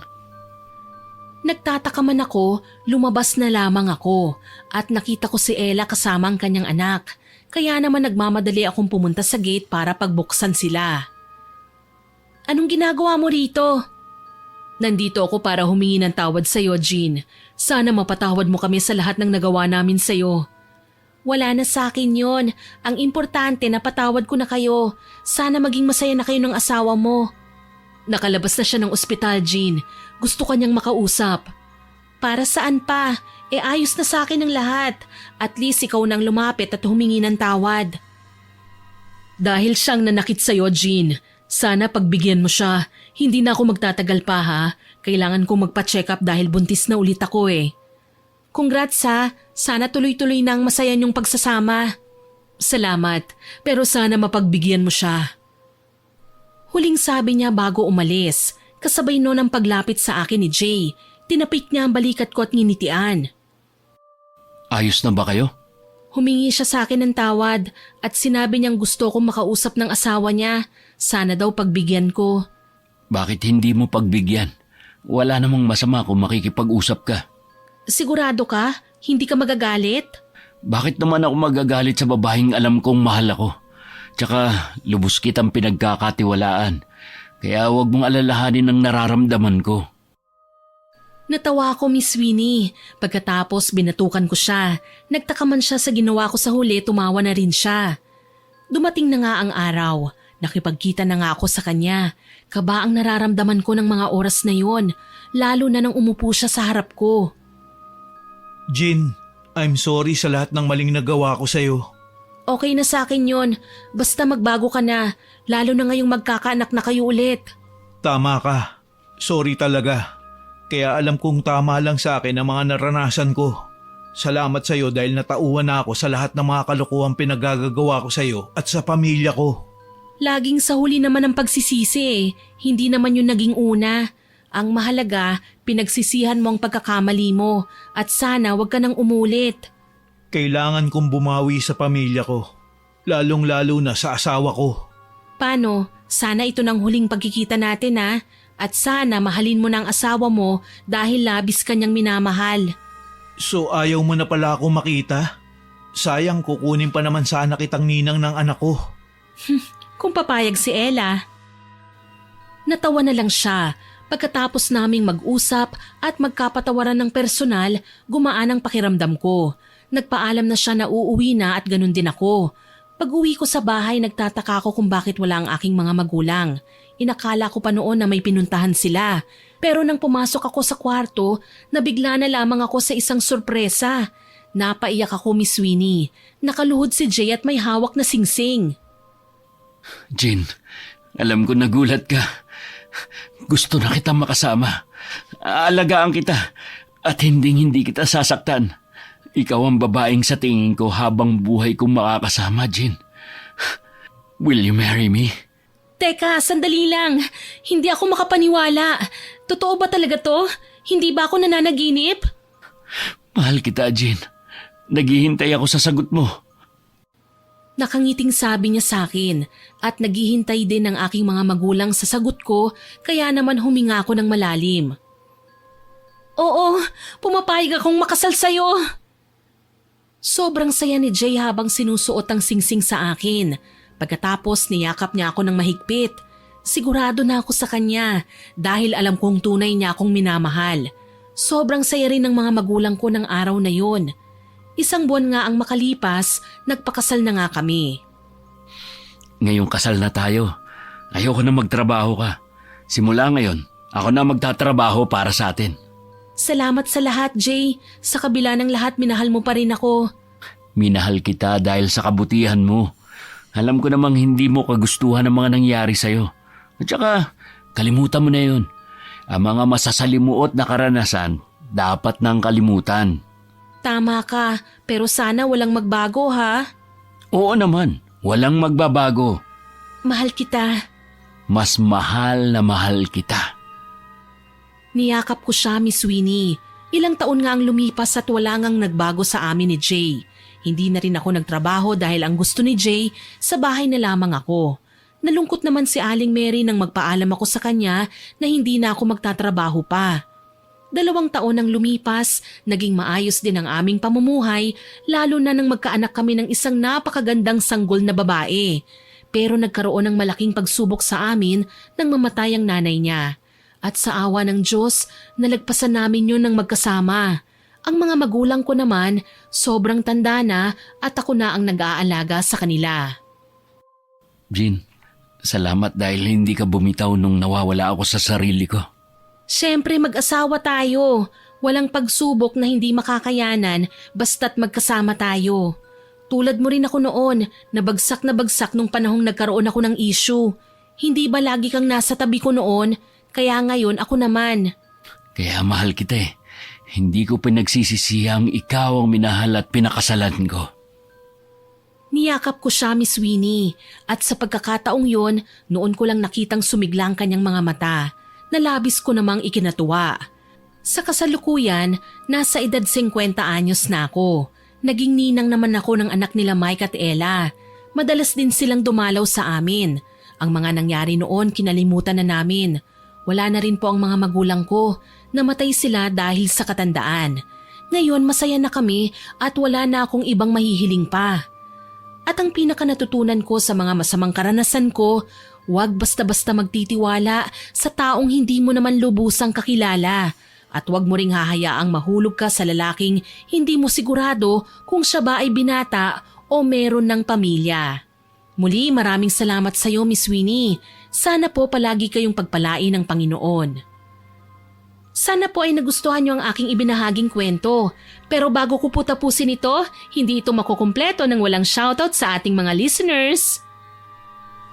Nagtataka man ako, lumabas na lamang ako at nakita ko si Ella kasama ang kanyang anak. Kaya naman nagmamadali akong pumunta sa gate para pagbuksan sila. Anong ginagawa mo rito? Nandito ako para humingi ng tawad sa iyo, Jean. Sana mapatawad mo kami sa lahat ng nagawa namin sa iyo. Wala na sa akin yon. Ang importante napatawad ko na kayo. Sana maging masaya na kayo ng asawa mo. Nakalabas na siya ng ospital, Jean. Gusto kanyang makausap. Para saan pa? Ayos na sa akin ang lahat. At least ikaw nang lumapit at humingi ng tawad. Dahil siyang nanakit sa'yo, Jean. Sana pagbigyan mo siya. Hindi na ako magtatagal pa ha. Kailangan kong magpa-check up dahil buntis na ulit ako eh. Congrats ha. Sana tuloy-tuloy na ang masaya niyong pagsasama. Salamat. Pero sana mapagbigyan mo siya. Huling sabi niya bago umalis. Kasabay noon ang paglapit sa akin ni Jay. Tinapik niya ang balikat ko at nginitian.
Ayos na ba kayo?
Humingi siya sa akin ng tawad at sinabi niyang gusto kong makausap ng asawa niya. Sana daw pagbigyan ko.
Bakit hindi mo pagbigyan? Wala namang masama kung makikipag-usap ka.
Sigurado ka? Hindi ka magagalit?
Bakit naman ako magagalit sa babaeng alam kong mahal ako? Tsaka lubos kitang pinagkakatiwalaan. Kaya huwag mong alalahanin ang nararamdaman ko.
Natawa ako, Miss Winnie. Pagkatapos binatukan ko siya. Nagtaka man siya sa ginawa ko sa huli, tumawa na rin siya. Dumating na nga ang araw. Nakipagkita na nga ako sa kanya. Kaba ang nararamdaman ko ng mga oras na yon, lalo na nang umupo siya sa harap ko.
Jean, I'm sorry sa lahat ng maling nagawa ko sa'yo.
Okay na sa akin yon. Basta magbago ka na, lalo na ngayong magkakaanak na kayo ulit.
Tama ka. Sorry talaga. Kaya alam kong tama lang sa akin ang mga naranasan ko. Salamat sa'yo dahil natauhan na ako sa lahat ng mga kalokohang pinagagagawa ko sa'yo at sa pamilya ko.
Laging sa huli naman ang pagsisisi eh. Hindi naman yun naging una. Ang mahalaga, pinagsisihan mo ang pagkakamali mo at sana wag ka nang umulit.
Kailangan kong bumawi sa pamilya ko. Lalong-lalo na sa asawa ko.
Paano? Sana ito ng huling pagkikita natin ha. At sana mahalin mo ng asawa mo dahil labis kanyang minamahal.
So ayaw mo na pala akong makita? Sayang, kukunin pa naman sana kitang ninang ng anak ko.
Kung papayag si Ella. Natawa na lang siya. Pagkatapos naming mag-usap at magkapatawaran ng personal, gumaan ang pakiramdam ko. Nagpaalam na siya na uuwi na at ganun din ako. Pag-uwi ko sa bahay, nagtataka ako kung bakit wala ang aking mga magulang. Inakala ko pa noon na may pinuntahan sila. Pero nang pumasok ako sa kwarto, nabigla na lamang ako sa isang sorpresa. Napaiyak ako, Miss Winnie. Nakaluhod si Jay at may hawak na singsing.
Jean, alam ko nagulat ka. Gusto na kita makasama. Aalagaan kita at hindi kita sasaktan. Ikaw ang babaeng sa tingin ko habang buhay kong makakasama, Jean. Will you marry me?
Teka, sandali lang. Hindi ako makapaniwala. Totoo ba talaga to? Hindi ba ako nananaginip?
Mahal kita, Jean. Naghihintay ako sa sagot mo.
Nakangiting sabi niya sa akin at naghihintay din ng aking mga magulang sa sagot ko kaya naman huminga ako ng malalim. Oo, pumapayag akong makasal sa'yo. Sobrang saya ni Jay habang sinusuot ang singsing sa akin. Pagkatapos niyakap niya ako ng mahigpit. Sigurado na ako sa kanya dahil alam kong tunay niya akong minamahal. Sobrang saya rin ng mga magulang ko ng araw na yon. 1 buwan nga ang makalipas, nagpakasal na nga kami.
Ngayong kasal na tayo, ayoko na magtrabaho ka. Simula ngayon, ako na magtatrabaho para sa atin.
Salamat sa lahat, Jay. Sa kabila ng lahat, minahal mo pa rin ako.
Minahal kita dahil sa kabutihan mo. Alam ko namang hindi mo kagustuhan ang mga nangyari sa'yo. At saka, kalimutan mo na yun. Ang mga masasalimuot na karanasan, dapat nang kalimutan.
Tama ka, pero sana walang magbago ha.
Oo naman, walang magbabago.
Mahal kita.
Mas mahal na mahal kita.
Niyakap ko siya, Miss Winnie. Ilang taon nga ang lumipas at wala ngang nagbago sa amin ni Jay. Hindi na rin ako nagtrabaho dahil ang gusto ni Jay, sa bahay na lamang ako. Nalungkot naman si Aling Mary nang magpaalam ako sa kanya na hindi na ako magtatrabaho pa. 2 taon ang lumipas, naging maayos din ang aming pamumuhay, lalo na nang magkaanak kami ng isang napakagandang sanggol na babae. Pero nagkaroon ng malaking pagsubok sa amin nang mamatay ang nanay niya. At sa awa ng Diyos, nalagpasan namin yun ng magkasama. Ang mga magulang ko naman, sobrang tanda na at ako na ang nag-aalaga sa kanila.
Jean, salamat dahil hindi ka bumitaw nung nawawala ako sa sarili ko.
Siyempre mag-asawa tayo. Walang pagsubok na hindi makakayanan basta't magkasama tayo. Tulad mo rin ako noon, na bagsak nung panahong nagkaroon ako ng issue. Hindi ba lagi kang nasa tabi ko noon? Kaya ngayon ako naman.
Kaya mahal kita eh. Hindi ko pinagsisisiyang ikaw ang minahal at pinakasalan ko.
Niyakap ko siya, Miss Winnie. At sa pagkakataong yon, noon ko lang nakitang sumigla ang kanyang mga mata. Nalabis ko namang ikinatuwa. Sa kasalukuyan, nasa edad 50 anyos na ako. Naging ninang naman ako ng anak nila Mike at Ella. Madalas din silang dumalaw sa amin. Ang mga nangyari noon kinalimutan na namin. Wala na rin po ang mga magulang ko. Namatay sila dahil sa katandaan. Ngayon masaya na kami at wala na akong ibang mahihiling pa. At ang pinaka natutunan ko sa mga masamang karanasan ko, huwag basta-basta magtitiwala sa taong hindi mo naman lubusang kakilala. At huwag mo ring hahayaang mahulog ka sa lalaking hindi mo sigurado kung siya ba ay binata o meron ng pamilya. Muli maraming salamat sa iyo, Miss Winnie. Sana po palagi kayong pagpalain ng Panginoon. Sana po ay nagustuhan niyo ang aking ibinahaging kwento. Pero bago ko po tapusin ito, hindi ito makukumpleto nang walang shoutout sa ating mga listeners.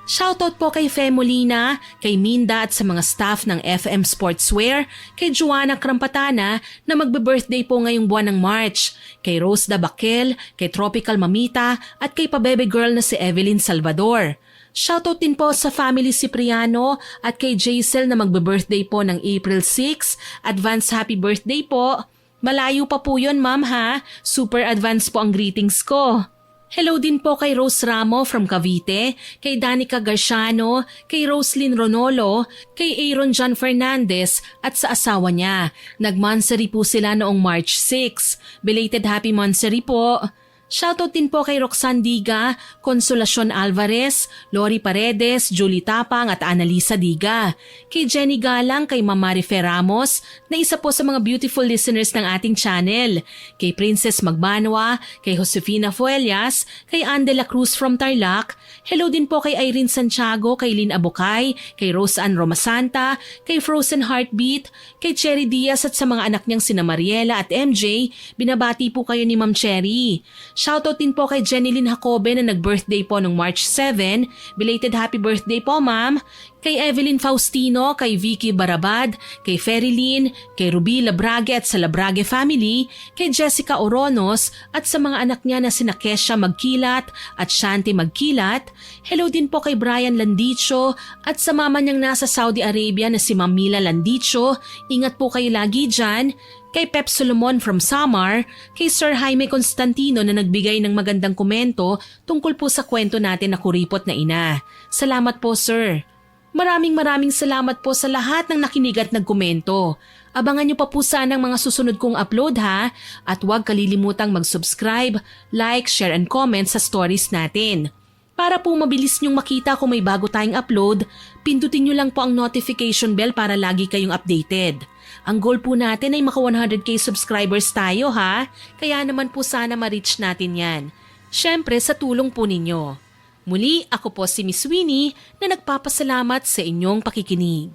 Shoutout po kay Fe Molina, kay Minda at sa mga staff ng FM Sportswear, kay Joanna Krampatana na magbe-birthday po ngayong buwan ng March, kay Rose Dabakel, kay Tropical Mamita at kay pabebe girl na si Evelyn Salvador. Shoutout din po sa family Cipriano at kay Jaisel na magbe-birthday po ng April 6. Advance happy birthday po. Malayo pa po yun, ma'am ha. Super advance po ang greetings ko. Hello din po kay Rose Ramo from Cavite, kay Danica Garciano, kay Roslyn Ronolo, kay Aaron John Fernandez at sa asawa niya. Nag-monthsary po sila noong March 6. Belated happy monthsary po. Shoutout din po kay Roxanne Diga, Consolacion Alvarez, Lori Paredes, Julie Tapang at Annalisa Diga. Kay Jenny Galang, kay Mama Marife Ramos, na isa po sa mga beautiful listeners ng ating channel. Kay Princess Magbanwa, kay Josefina Fuelias, kay Ann de la Cruz from Tarlac. Hello din po kay Irene Santiago, kay Lynn Abukay, kay Rose Ann Romasanta, kay Frozen Heartbeat, kay Cherry Diaz at sa mga anak niyang sina Mariela at MJ. Binabati po kayo ni Ma'am Cherry. Shoutout din po kay Jenilyn Jacobe na nag-birthday po noong March 7. Belated happy birthday po, ma'am. Kay Evelyn Faustino, kay Vicky Barabad, kay Ferilyn, kay Ruby Labrage at sa Labrage family, kay Jessica Oronos at sa mga anak niya na sina Kesha Magkilat at Shanti Magkilat. Hello din po kay Brian Landicho at sa mama niyang nasa Saudi Arabia na si Mamila Landicho. Ingat po kayo lagi dyan. Kay Pep Solomon from Samar, kay Sir Jaime Constantino na nagbigay ng magandang komento tungkol po sa kwento natin na Kuripot na Ina. Salamat po, sir. Maraming salamat po sa lahat ng nakinig at nagkomento. Abangan niyo pa po sana ang mga susunod kong upload ha, at huwag kalilimutang mag-subscribe, like, share and comment sa stories natin. Para po mabilis niyong makita kung may bago tayong upload, pindutin niyo lang po ang notification bell para lagi kayong updated. Ang goal po natin ay maka 100k subscribers tayo ha, kaya naman po sana ma-reach natin yan. Syempre sa tulong po ninyo. Muli, ako po si Miss Winnie na nagpapasalamat sa inyong pakikinig.